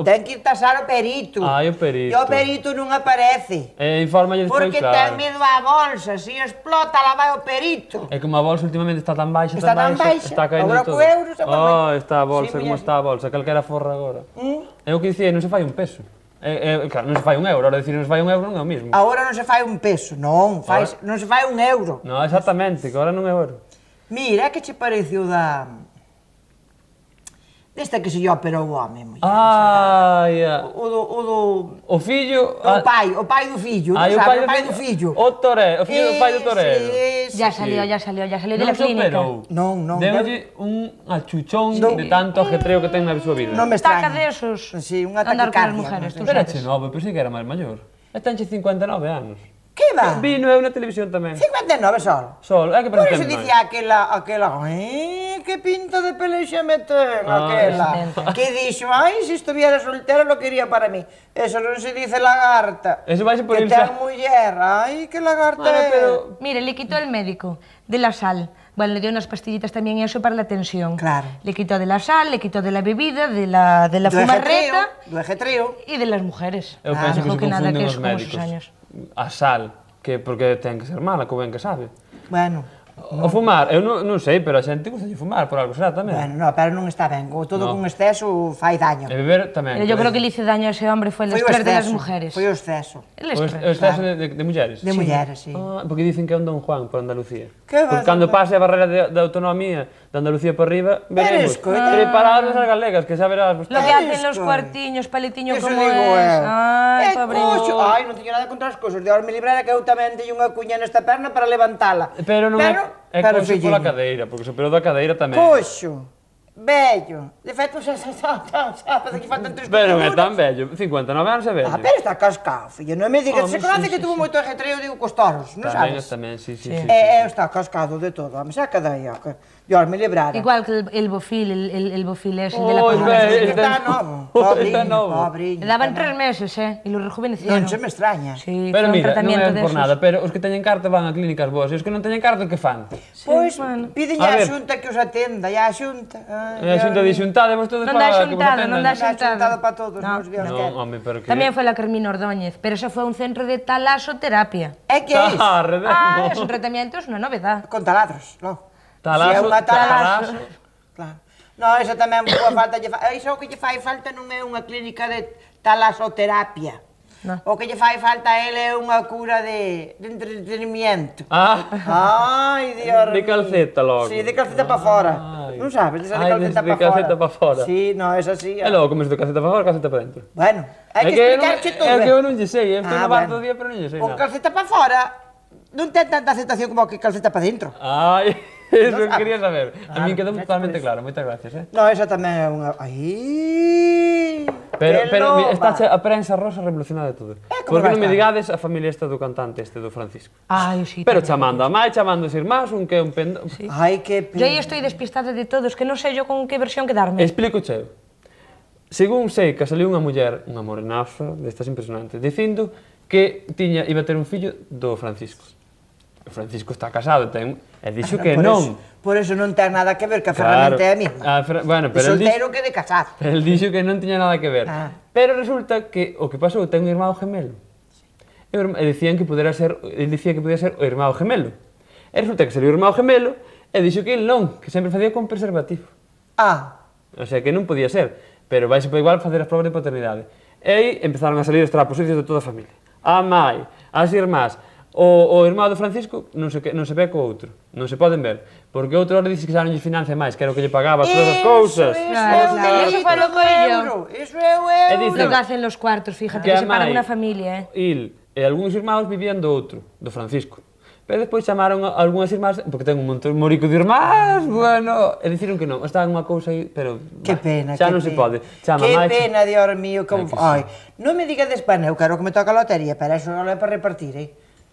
teñen que ir tasar o perito. O perito. E o perito non aparece. Infórmalle despois, porque claro. ten medo á bolsa, se explota, la vai o perito. É como a bolsa últimamente está tan baixa, está caendo agora todo. Está a bolsa, como está a bolsa, calquera forra agora. É o que dicía, non se fai un peso. Claro, non se fai un euro, ahora dicir non se fai un euro non é o mismo. Agora non se fai un peso, non se fai un euro. Non, exactamente, que agora non é euro. Mira, que che pareceu desta que se lle operou o home, muller. O fillo... O pai do fillo, non sabe? O pai do fillo. O fillo do pai do torero. Ya salió de la clínica. Non. Démolle un achuchón de tanto ajetreo que ten na súa vida. Non me extraña. Taca de esos. Sí, unha andar con as taquicardia. mujeres, tú Pero sabes. che novo, pero sí que era máis maior. Tenche 59 anos. Que va? Vino eu na televisión tamén. 59 solo? Solo, é que Por parece eso máis. dicía aquela, que pinta de pelexa me ten, aquela. Que dixo, se estuviera soltera lo quería para mí. Eso non se dice lagarta. Eso vai por que irse. ten muller, que lagarta é. Mire, le quitó el médico de la sal. Bueno, le dio unas pastillitas también eso para la tensión. Claro. Le quitó de la sal, le quitó de la bebida, de la fumarreta. Do ejetrío. Y de las mujeres. Eu penso que se nada confunden que os es como médicos. sus años. A sal, porque ten que ser mala, co ben que sabe. Bueno. O fumar, eu non sei, pero a xente gusta de fumar, por algo será tamén. Bueno, no, pero non está ben. Todo con exceso fai daño. E beber tamén. Yo creo que le hizo daño a ese hombre fue el estrés de las mujeres. Foi o exceso. El O exceso de mulleres? De mulleres, sí. Porque dicen que é un Don Juan por Andalucía. Que Porque cando pase a barrera de autonomía de Andalucía por arriba, veremos. Preparados as galegas, que xa verás Lo que hacen los cuartiños, paletiños Eso como digo, es. Ay, pobre. pobre. Non teño nada contra as cousas. De ahora me librara que eu tamén teño unha cuña nesta perna para levantala. Pero non é coxo pola cadeira, porque se operou da cadeira tamén. Coxo, vello. De feito, xa que faltan 3 Pero non é tan vello, 59 anos é vello. Pero está cascado, fillo. Non me digas, se conoce que tuvo moito ajetreo, digo, cos toros, non sabes? Tamén, sí. Está cascado de todo, home, saca daí, Dios me librara. Igual que el bofil, el bofil es el de la Está novo, pobriño. Le daban 3 meses, y lo rejuvenecieron. Non se me extraña. Sí, pero fue un mira, non tratamiento é de por esos. nada, pero os que teñen carta van a clínicas boas, e os que non teñen carta, que fan? Pois, piden A a ver. xunta que os atenda, e a xunta. E a xunta de xuntada, vos todos Non dá para que vos xuntada, atendan. non dá xuntado para todos, No, nos Dios Non, quere. home, pero que... También fue la Carmina Ordóñez, pero eso fue un centro de talasoterapia. É que é iso? Es un tratamiento, es una novedad. Con taladros, logo. Talaso, Si é unha talaso. Claro. No, esa tamén boa falta lle fai. Iso o que lle fai falta non é unha clínica de talasoterapia. No. O que lle fai falta a ele é unha cura de entretenimiento. Ai, Dios De calceta logo. Sí, de calceta para fora. Non sabes, desa de calceta para fora. de calceta para fora. Sí, no, esa sí. E logo, como se de calceta para fora, calceta para dentro. Bueno, hai que explicarche todo. É que eu non lle sei, estou no bar bueno. todo día, pero non lle sei O nada. calceta para fora non ten tanta aceptación como o que calceta para dentro. Ai, eso que quería saber. A mí quedou totalmente claro, moitas gracias, No, esa tamén é unha... Ai, Pero está a prensa rosa revolucionada de todo. como Porque vai non me estar? digades a familia esta do cantante este, do Francisco. Ay, sí. Pero chamando a mai, chamando os irmáns, un que é un pendo... Ai, que Yo ahí estoy despistada de todos, que no sé yo con qué versión quedarme. Explico cheo. Según sei que saliu unha muller, unha morenaza, destas impresionantes, dicindo que iba a ter un fillo do Francisco. O Francisco está casado, e dixo que non. Por eso non ten nada que ver, que a ferramenta é a mesma. Bueno, De solteiro que de casado. El dixo que non tiña nada que ver. Pero resulta que o que pasou ten un irmão gemelo. E dicían que podía ser o irmão gemelo. E resulta que saliu o irmão gemelo e dixo que el non, que sempre facía con preservativo. O sea, que non podía ser, pero vaise por igual facer as probas de paternidade. E aí empezaron a salir os traposicións de toda a familia. A mai, as irmás, o irmão do Francisco non se ve co outro, non se poden ver, porque outro hora dice que xa non lle financia máis, que era o que lle pagaba todas as cousas. Eso fue lo que yo. Eso é o euro. Lo que hacen los cuartos, fíjate, Que que a separan mai, una familia, Il e algúns irmãos vivían do outro, do Francisco. Pero despois chamaron a algunhas irmás, porque ten un montón morico de irmás, bueno, e diciron que non, estaban unha cousa aí, pero Que pena, xa que non se pena. pode. Chama Que máis. pena, Dios mío, como... que sí. Ai, non me digas de España, eu quero que me toque a lotería, pero eso non é para repartir,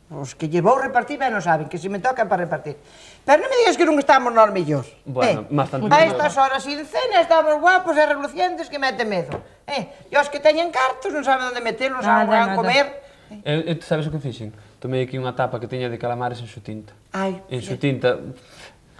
Os que lle vou repartir ben non saben, que se me toca para repartir. Pero non me digas que non estamos nós mellor. Bueno, bastante A estas horas sin cena estamos guapos e relucientes que mete medo. E os que teñen cartos non saben onde meterlos, non saben comer. Eu sabes o que fixen? Tomei aquí unha tapa que tiña de calamares en su tinta. Ai. En su tinta.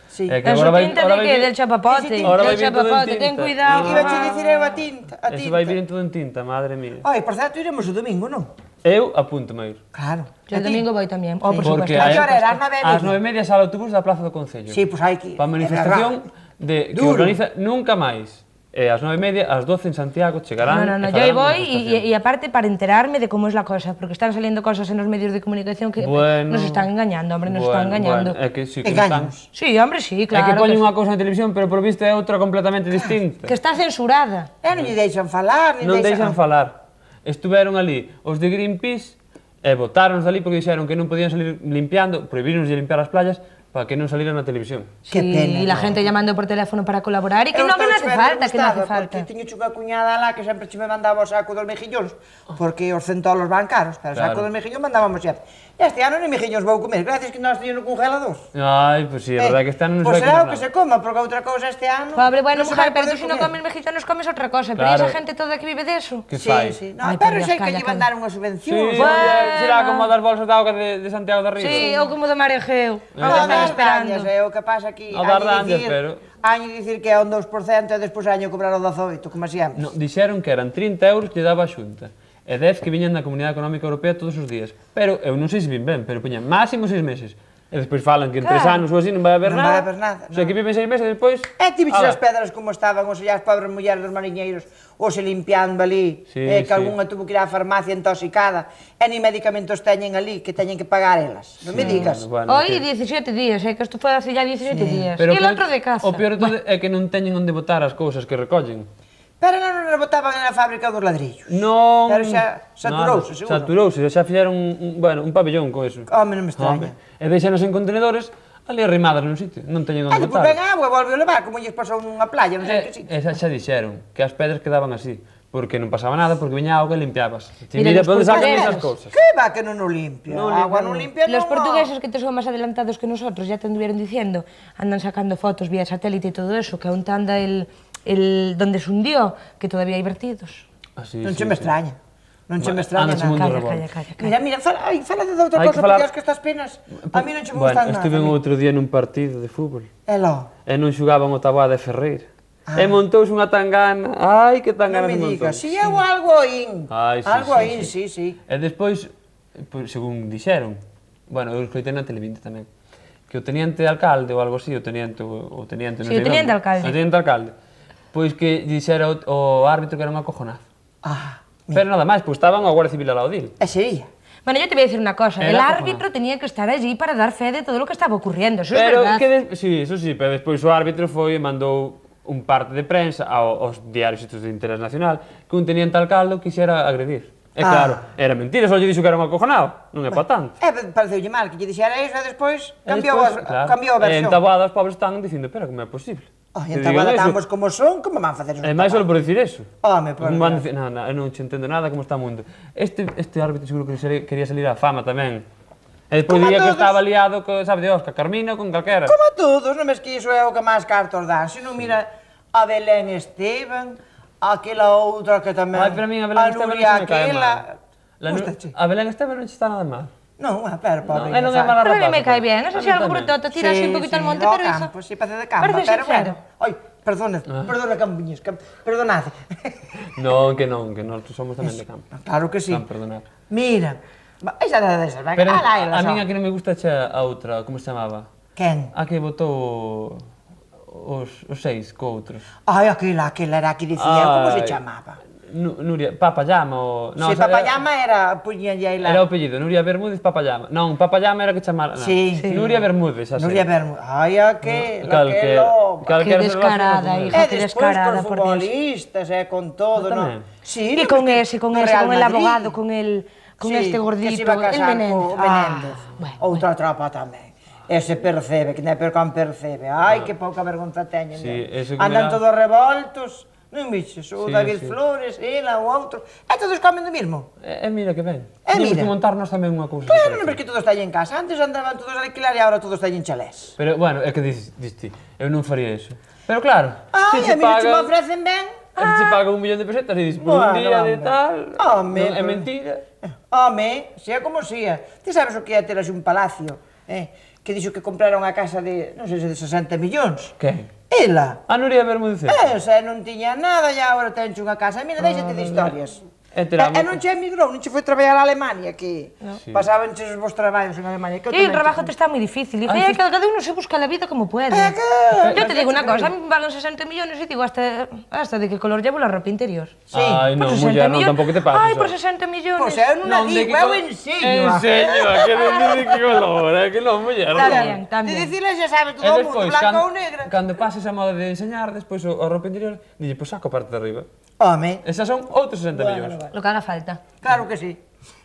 Sí. En su tinta de que? Del chapapote. Del chapapote, ten cuidado. Iba a dicir eu a tinta. Ese vai vir todo en tinta, madre mía. Ai, por certo, iremos o domingo, non? Eu apúntome a ir. Claro. Eu domingo vou tamén, por Porque supuesto. A que hora era? Ás 9:30? Ás 9:30 sale o autobús da Plaza do Concello. Sí, pois hai que ir. Para a manifestación que organiza Nunca Máis. E ás 9:30, ás 12 en Santiago chegarán. No, yo aí voy y aparte para enterarme de cómo es la cosa, porque están saliendo cosas en los medios de comunicación que nos están engañando, hombre, nos están engañando. É que sí, que están. Sí, hombre, sí, claro. É que poñen unha cousa na televisión, pero por visto é outra completamente distinta. Que está censurada. Non lle deixan falar, Non deixan falar. Estuveron ali os de Greenpeace e botáronos ali porque dixeron que non podían salir limpiando, prohibironnos de limpiar as playas para que non saliran na televisión. Qué pena. Y la gente llamando por teléfono para colaborar y que no hace falta, que no hace falta. Porque tiño unha cuñada lá que sempre me mandaba o saco dos mejillóns, porque os centolos van caros, pero o saco dos mejillóns mandábamos sempre. E este ano nem mejillóns vou comer, gracias que nós teño no congelador. Ai, pois sí, é verdade que este ano non se vai comer nada. Pois será o que se coma, porque outra cousa este ano... Pobre, bueno, mujer, pero tú si non comes mejillones comes outra cosa, pero esa gente toda que vive de eso. Que fai? Sí, pero sei que lle van dar unha subvención. Sí, será como das bolsas de auga de Santiago de Río. Sí, ou como do Mar Egeo. Están esperando. O que pasa aquí, hai dicir que é un 2% e despois hai que cobrar o 18, como sempre. Non, dixeron que eran 30 euros que daba a Xunta e 10 que viñan da Comunidade Económica Europea todos os días. Pero eu non sei se vin ben, pero poñan máximo 6 meses. E despois falan que en 3 anos ou así non vai haber nada. Non vai haber nada. O sea, que viven 6 meses e despois... E ti biches as pedras como estaban, ou sea, as pobres mulleres dos mariñeiros, ou se limpiando ali, que algunha tuvo que ir á farmacia intoxicada, e ni medicamentos teñen ali, que teñen que pagar elas. Non me digas. Hoy 17 días, que isto foi hace ya 17 días. E o outro de casa. O peor de todo é que non teñen onde botar as cousas que recollen. Pero non rebotaban na fábrica dos ladrillos. Non... Pero xa saturouse, seguro. Saturouse, xa fixeron un pabellón con eso. Home, non me extraña. E deixanos en contenedores ali arrimadas nun sitio, non teñen onde botar. Depois ven a agua e volve a levar, como lles pasou nunha playa, non sei que sitio. Esa xa dixeron, que as pedras quedaban así, porque non pasaba nada, porque viña auga e limpiabas. Mira, onde sacan esas cousas? Que va que non o limpia? A agua non limpia, non. Los portugueses que te son máis adelantados que nosotros ya te anduvieron diciendo, andan sacando fotos vía satélite e todo eso, que aún te anda donde se hundió, que todavía hai vertidos. Non se me extraña. Non se me extraña nada. Calla. Mira, fala de outra cousa, porque as que estas penas a mí non che gustan nada. Estive outro día nun partido de fútbol. E non xugaban o Taboada e Ferreira. E montouse unha tangana. Ai, que tangana se montou. Non me digas, si eu algo oín. Algo oín, sí. E despois, según dixeron, bueno, eu escoitei na Televinta tamén, que o teniente alcalde ou algo así, o teniente, non sei. Sí, o teniente alcalde. O teniente alcalde. Pois que dixera o árbitro que era un acojonazo. Pero nada máis, pois estaban a Guardia Civil al lado dele. E sería. Bueno, yo te voy a decir una cosa, el árbitro tenía que estar allí para dar fe de todo lo que estaba ocurriendo, eso es verdad. Sí, eso sí, pero despois o árbitro foi e mandou un parte de prensa aos diarios estos de interés nacional que un teniente alcalde quixera agredir. E claro, era mentira, só lle dixo que era un acojonado, non é pa tanto. Pareceulle mal que lle dixera iso e despois cambiou a versión. E en Taboada os pobres están dicindo, pero como é posible? En Taboada estamos como son, como van facer eso? E máis só por dicir eso. Home, por Dios. Eu non che entendo nada como está o mundo. Este árbitro seguro que quería salir á fama tamén. E despois día que estaba liado, sabe, de Óscar Carmina con calquera. Como a todos, non ves que iso é o que máis cartos dan. Se non mira a Belén Esteban, aquela outra que tamén... Ai, pero a mí a Belén Esteban non se me cae mal. A Belén Esteban non está nada mal. Non, pero pobre. Non é mala rapaza. Pero a mí me cae bien, eso é algo brutota, tira así un poquito al monte, pero eso... Sí, parece de campo, pero bueno. Oi, perdona, campiñas, perdonade. Non, que nós somos tamén de campo. Claro que sí. Non, perdonar. Mira, esa desas, venga, pero a min a que non me gusta a outra, como se chamaba? Quen? A que votou os 6 co outros. Ai, aquela era a que dicía, como se chamaba? Nuria, Papayama ou... Si, Papayama era, puñalle aí lá. Era o apellido, Nuria Bermúdez Papayama. Non, Papayama era que chamara... Sí. Nuria Bermúdez, xa sei. Nuria Bermúdez. Ai, aquelo... Que descarada, hija, que descarada, por Dios. E despois con futbolistas, con todo, non? Sí, e con ese, con el abogado, con este gordito, el Menéndez. Outra tropa tamén. Ese percebe, que non é peor que percebe. Ai, que pouca vergonza teñen. Andan todos revoltos. Non biches, o David Flores, ela, o outro, e todos comen do mismo. E mira que ben. Tínhamos que montarnos tamén unha cousa. Claro, non ves que todo está aí en casa. Antes andaban todos a alquilar e agora todo está aí en chalés. Pero, bueno, é que diste, eu non faría iso. Pero claro, ai, a mí non me ofrecen ben. Se paga 1 millón de pesetas e dices, por un día de tal, é mentira. Home, sea como sea. Ti sabes o que é ter así un palacio, que dixo que compraron a casa de, non sei se de 60 millóns. Que? Ela. A Nuria Bermúdez. Esa non tiña nada e agora tenche unha casa. Mira, déxate de historias. E non che emigrou, non che foi traballar a Alemania, que pasaban os vos traballos en Alemania. E o trabajo te está moi difícil. Dice, cada uno se busca la vida como puede. Yo te digo unha cosa, a mí me pagan 60 millones e digo, hasta de que color llevo la ropa interior. Ai, non, muller, non, tampouco te pases. Ai, por 60 millones. Pois eu non a digo, eu enseño. Enseño, que non dice que color, que non, muller. De dicirle xa sabe todo o mundo, blanca ou negra. Cando pases a moda de enseñar, despois a ropa interior, dille, pois saco a parte de arriba. Home. Esas son outros 60 millóns. Lo que haga falta. Claro que sí.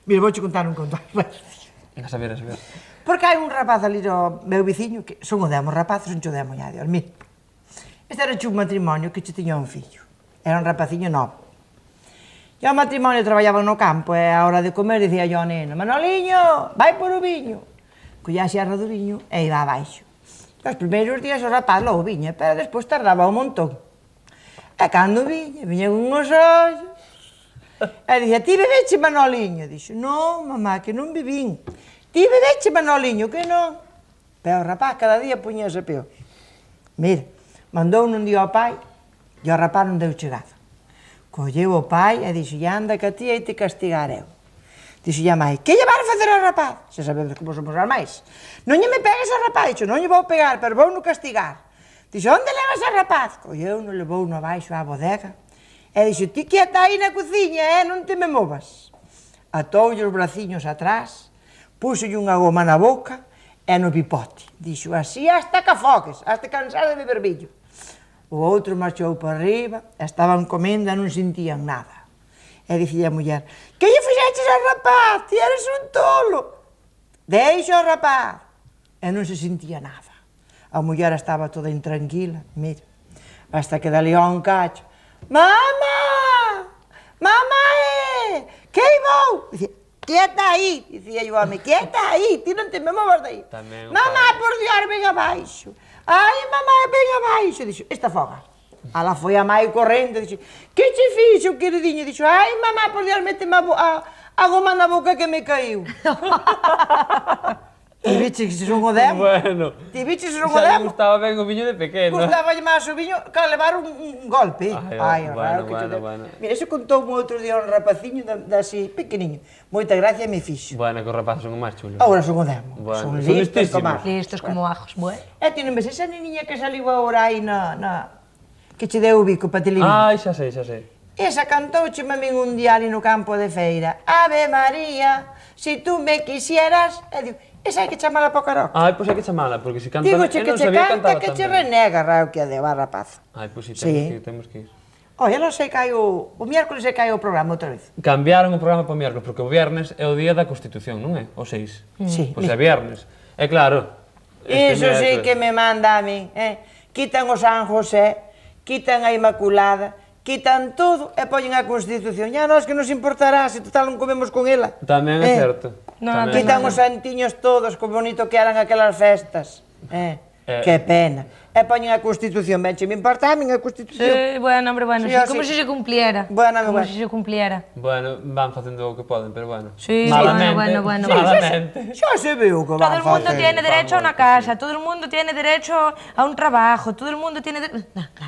Mira, vouche contar un conto. A saber. Porque hai un rapaz ali no meu viciño, que son o demo rapaz, son o demo, ya, Dios mío. Este era un matrimonio que che tiña un fillo. Era un rapaciño novo. E o matrimonio traballaban no campo, e a hora de comer dicía yo ao neno, Manoliño, vai por o viño. Collía a xerra do viño e iba abaixo. E os primeiros días o rapaz logo viña, pero despois tardaba un montón. E cando viña con os ollos. E dixía, ti bebeche, Manoliño? Dixo, non, mamá, que non bebín. Ti bebeche, Manoliño? Que non? Pero o rapaz cada día puñase peor. Mira, mandou un día ao pai e o rapaz non deu chegado. Colleu o pai e dixo, anda que a ti hai te castigar eu. Dixo a mãe, que lle van a facer ao rapaz? Se sabemos como somos as máis. Non lle me pegues ao rapaz, dixo, non lle vou pegar, pero vou no castigar. Dixo, onde levas ao rapaz? Colleu-no, levou-no abaixo á bodega. E dixo, ti quieta aí na cociña, non te me movas. Atoulle os braciños atrás, púxolle unha goma na boca e no pipote. Dixo, así hasta que afogues, hasta cansar de beber billo. O outro marchou para arriba, estaban comendo e non sentían nada. E dixille a muller, que lle fixeches ao rapaz? Ti eres un tolo. Deixa o rapaz. E non se sentía nada. A muller estaba toda intranquila, mira, hasta que dali a un cacho, mamá, mamá, que vou? Dicía, quieta aí, dicía yo a mí, quieta aí, ti non te me movas daí. Mamá, por Dios, ven abaixo. Ai, mamá, ven abaixo. Dixo, esta foga. Ala foi a mãe correndo, dixo, que che fixo, queridinho? Dixo, ai, mamá, por Dios, méteme a goma na boca que me caiu. Ti viches que se son o demo? Bueno. Ti viches que se son o demo? Xa gustaba ben o viño de pequeno. Gustaba máis o viño que levar un golpe. Ai, bueno. Mira, iso contou-me outro día un rapaciño así, pequeniño. Moita gracia me fixo. Bueno, que os rapaces son o máis chulos. Agora son o demo. Son listos como ajos. Listos como ajos, bueno. E ti non ves esa neniña que saliu agora aí que che deu o bico para televisión? Ai, xa sei. Esa cantouche a min un día ali no campo de feira. Ave María, si tú me quisieras... E digo, esa hai que chamala para o karaoke. Ai, pois hai que chamala, porque se canta... Digo che que che canta, que che renega, rao que a de rapaz. Ai, pois si, temos que ir. Oye, non sei que hai o miércoles e que hai o programa outra vez. Cambiaron o programa para o miércoles, porque o viernes é o día da Constitución, non é? O 6. Sí. Pois é viernes. É claro. Iso sí que me manda a min, quitan o San José, quitan a Inmaculada, quitan todo e poñen a Constitución. Ya nós que nos importará, se total non comemos con ela. Tamén é certo. Quitan os santiños todos, como bonito que eran aquelas festas. Que pena. E poñen a Constitución, ben, che me importa a min a Constitución. Sí, bueno, hombre, bueno, como se se cumpliera. Como se se cumpliera. Bueno, van facendo o que poden, pero bueno. Sí, bueno. Malamente. Xa se veo que van facendo. Todo el mundo tiene derecho a una casa, todo el mundo tiene derecho a un trabajo, todo el mundo tiene...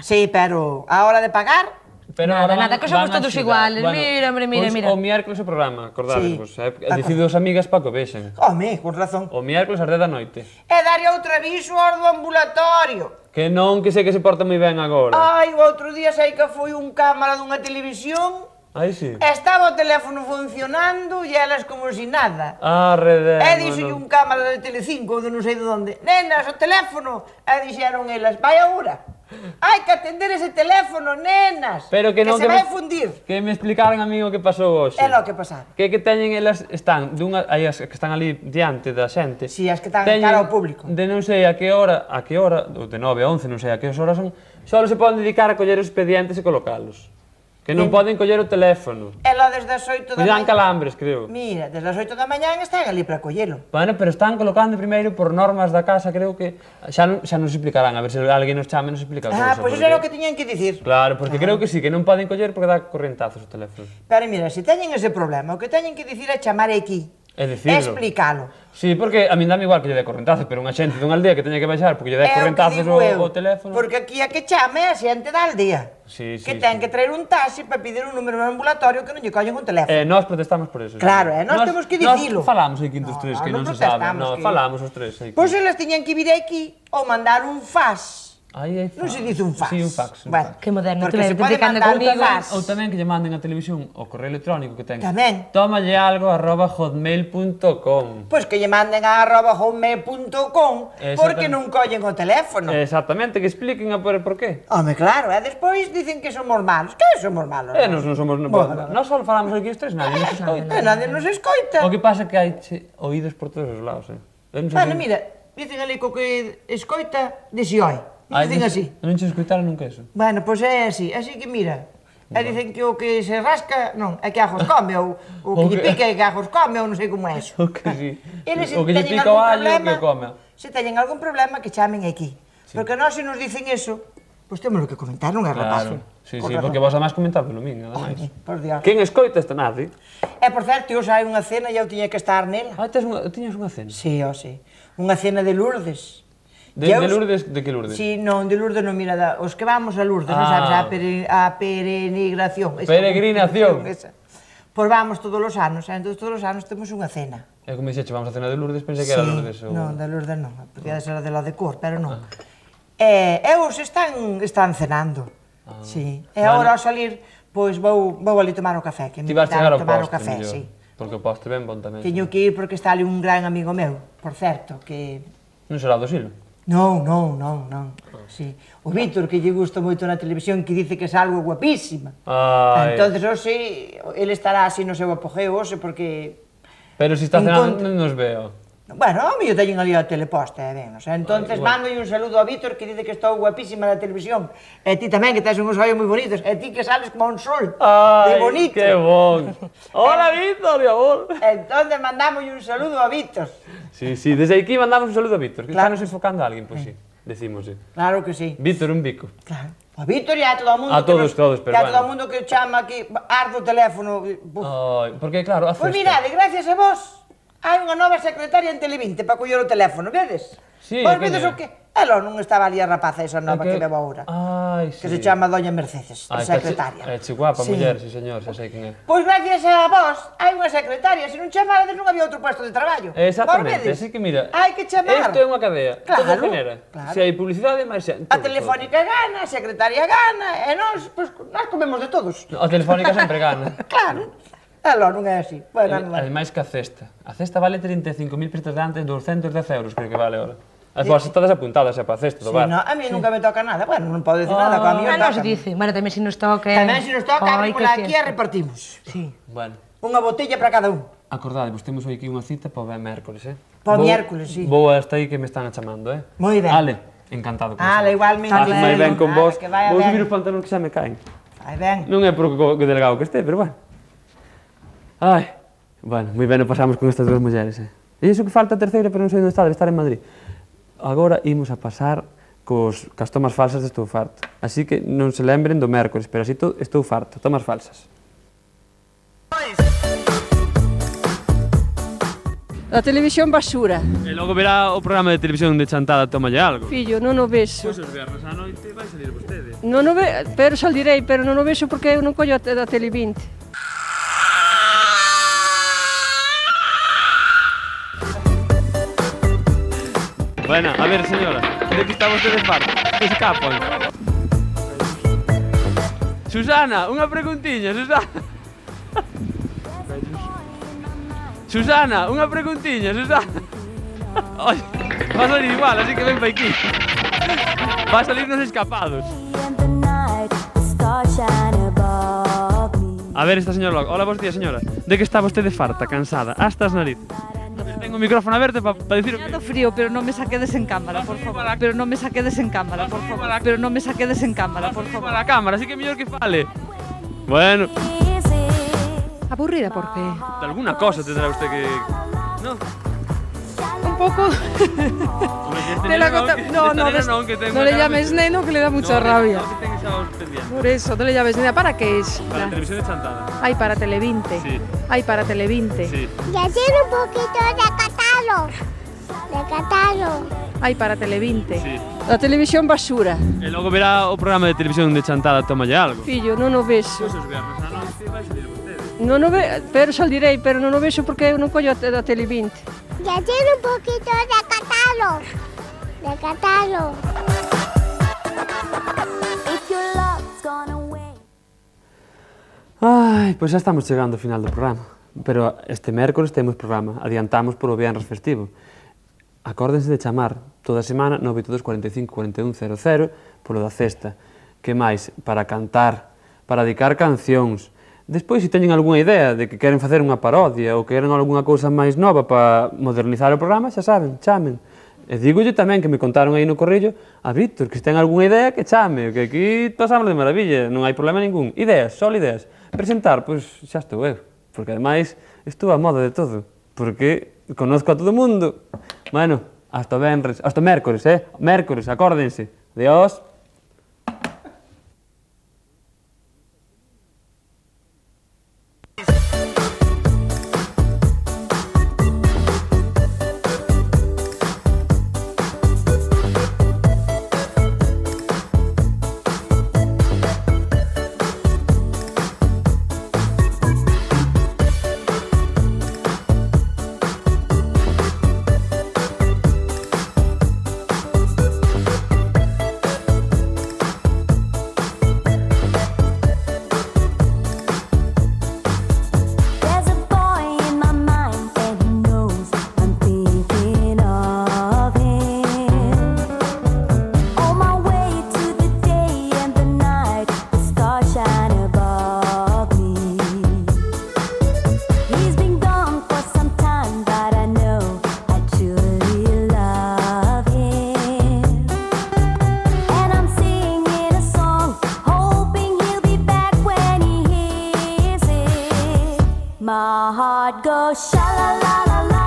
Sí, pero a hora de pagar... Nada, que somos todos iguales. Mira, hombre, mira. O miércoles o programa, acordádevos. Decidido os amigas para que o vexen. Home, con razón. O miércoles ás 10 da noite. E darlle outro aviso aos do ambulatorio. Que non, que sei que se porta moi ben agora. Ai, o outro día sei que foi un cámara dunha televisión. Ai, sí. Estaba o teléfono funcionando e elas como si nada. Redemo. E dixolle un cámara de Telecinco, de non sei de onde. Nenas, o teléfono. E dixeron elas, vai agora. Hai que atender ese teléfono, nenas. Pero que non se vai fundir. Que me explicaran a mí o que pasou hoxe. É lo que pasaba. Que teñen elas, están, aí as que están ali diante da xente. Si, as que están cara ao público. De non sei a que hora, de 9 a 11, non sei a que horas son, só se poden dedicar a coller os expedientes e colocalos. Que non poden coller o teléfono. E lo desde as 8 da Cuidan mañá. calambres, creo. Mira, desde as 8 da mañá están ali para collelo. Bueno, pero están colocando primeiro por normas da casa, creo que xa nos explicarán, a ver se alguén nos chame e nos explica Ah, pois iso era o que tiñan que dicir. Claro, porque creo que sí, que non poden coller porque dá correntazos o teléfono. Pero mira, se teñen ese problema, o que teñen que dicir é chamar aquí. É dicirlo. Explicalo. Sí, porque a min dame igual que lle dé correntazo, pero unha xente dunha aldea que teña que baixar porque lle dé correntazos o teléfono. Porque aquí a que chame é a xente da aldea. Sí, que ten que traer un taxi para pedir un número no ambulatorio que non lle collen un teléfono. Nós protestamos por eso. Claro, nós temos que dicilo. Nós falamos aquí entre os tres, que non se sabe. No, falamos os tres aquí. Pois elas tiñan que vir aquí ou mandar un fax. Non se dice un fax. Sí, un fax. Bueno, que moderno, porque se pode mandar un fax. Ou tamén que lle manden a televisión o correo electrónico que ten. Tamén. tomallealgo@hotmail.com. Pois que lle manden a @hotmail.com porque non collen o teléfono. Exactamente, que expliquen a por qué. Home, claro, e despois dicen que somos malos. Que somos malos? Nos non somos... Nós só falamos aquí os tres, nadie nos escoita. Nadie nos escoita. O que pasa é que hai oídos por todos os lados, Bueno, mira, dicen ali co que escoita, dixe oi. Dicen así. Non che escoitaron nunca eso? Bueno, pois é así. Así que mira, dicen que o que se rasca, non, é que ajos come, ou o que lle pica é que ajos come, ou non sei como é eso. O que sí. Eles O que lle pica o allo é que come. Se teñen algún problema, que chamen aquí. Porque nós, se nos dicen eso, pois temos que comentar, non é rapaz. Sí, porque vos además comentábelo a min, nada máis. Por Dios. Quen escoita esta nadie? E, por certo, hoxe hai unha cena e eu tiña que estar nela. Tiñas unha cena? Sí, sí. Unha cena de Lourdes. De Lourdes? De que Lourdes? Sí, non, de Lourdes non, mira, os que vamos a Lourdes, non sabes, a peregrinación. Peregrinación. Pois vamos todos os anos, entón todos os anos temos unha cena. E como dixeche, vamos a cena de Lourdes, pensei que era Lourdes. Non, de Lourdes non, podía ser de la de cor, pero non. E os están cenando, sí. E agora ao salir, pois vou ali tomar o café, que me invitaron a tomar o café, sí. Porque o postre ben bon tamén. Teño que ir porque está ali un gran amigo meu, por certo, que... Non será do Silo? Non. Sí. O Víctor, que lle gusta moito na televisión, que dice que é algo guapísima. Entonces, hoxe, ele estará así no seu apogeo, hoxe, porque... Pero se está cenando, non nos veo. Bueno, a mí eu teñen ali a teleposta, ben, o sea, entonces mando un saludo a Víctor, que dice que estou guapísima na televisión. E ti tamén, que tes unhos ollos moi bonitos, e ti que sales como un sol, de bonito. Que bon. Hola, Víctor, mi amor. Entonces mandamos un saludo a Víctor. Sí, desde aquí mandamos un saludo a Víctor, que está nos enfocando a alguén, pois sí, decimos, sí. Claro que sí. Víctor, un bico. Claro. A Víctor e a todo o mundo. A todos, pero bueno. E a todo o mundo que chama aquí, ardo o teléfono. Porque claro, a festa. Pois mirade, gracias a vos, hai unha nova secretaria en Televinte para coller o teléfono, vedes? Sí, pois vedes o que? Elo, non estaba ali a rapaza esa nova que leva agora. Que se chama Doña Mercedes, a secretaria. É guapa, muller, sí señor, xa sei quen é. Pois gracias a vos hai unha secretaria, se non chamarades non había outro puesto de traballo. Exactamente, así que mira, hai que chamar. Isto é unha cadea, todo genera. Se hai publicidade, máis xente. A Telefónica gana, a secretaria gana, e nós comemos de todos. A Telefónica sempre gana. Claro. Elo, non é así. Ademais que a cesta. A cesta vale 35.000 pesetas de antes, 210 euros, creo que vale agora. As vos estades apuntadas xa para a cesta do bar. A mí nunca me toca nada. Bueno, non podo dicir nada, coa mí non se dice. Bueno, tamén se nos toca... Tamén se nos toca, abrimos aquí e repartimos. Sí. Bueno. Unha botella para cada un. Acordadevos, temos aquí unha cita para o mércoles, Para o miércoles, sí. Vou hasta aí que me están chamando, Moi ben. Ale, encantado con Ale, igualmente. Moi ben con vos. Vou subir os pantalóns que xa me caen. Vai ben. Non é por o delegado que este, pero bueno. Ai, bueno, moi ben o pasamos con estas dúas mulleres, E iso que falta a terceira, pero non sei onde está, debe estar en Madrid. Agora imos a pasar cas tomas falsas de Estou farto. Así que non se lembren do mércoles, pero así estou farto, tomas falsas. A televisión basura. E logo verá o programa de televisión de Chantada Tómalle Algo. Fillo, non o vexo. Pois os viernes á noite vai salir vostede. Non o vexo, pero salirei, pero non o vexo porque eu non collo a Televinte. Bueno, a ver, señora, de que está vostede farto? Que escapan. Susana, unha preguntiña, Susana. Susana, unha preguntiña, Susana. Oye, va a salir igual, así que ven pa aquí. Va a salir nos escapados. A ver esta señora logo. Hola, bons días, señora. De que está vostede farta, cansada, hasta as narices? Tengo o micrófono aberto para dicir o que... frío, pero non me saquedes en cámara, por favor. Pero non me saquedes en cámara, por favor. Pero non me saquedes en cámara, por favor. Para a cámara, así que é mellor que fale. Bueno. ¿Aburrida por qué? De alguna cosa tendrá usted que... ¿No? Un poco... No le llames neno, que le da mucha rabia. Por eso, no le llames nena. ¿Para qué es? Para la televisión de Chantada. Ay, para Televinte. Sí. Ay, para Televinte. Sí. Ya tiene un poquito de catálogo. Ay, para Televinte. Sí. La televisión basura. E logo verá o programa de televisión de Chantada, Tómalle algo. Fillo, non o vexo. Pois os viernes a noite vai salir vostede. Non o ve, pero saldirei, pero non o vexo porque eu non collo a Televinte. Ya tiene un poquito de catálogo. Ai, pois xa estamos chegando ao final do programa. Pero este mércores temos programa, adiantamos polo viernes festivo. Acórdense de chamar toda a semana 982 45 41 00 polo da cesta. Que máis? Para cantar, para dedicar cancións. Despois, se teñen algunha idea de que queren facer unha parodia ou queren algunha cousa máis nova para modernizar o programa, xa saben, chamen. E dígolle tamén que me contaron aí no corrillo a Víctor, que se ten algunha idea que chame, que aquí pasamos de maravilla, non hai problema ningún. Ideas, só ideas. Presentar, pois xa estou eu, porque ademais estou a moda de todo, porque conozco a todo o mundo. Bueno, hasta o venres, hasta o mércores, mércores, acórdense. Adiós. My heart goes sha la la la la.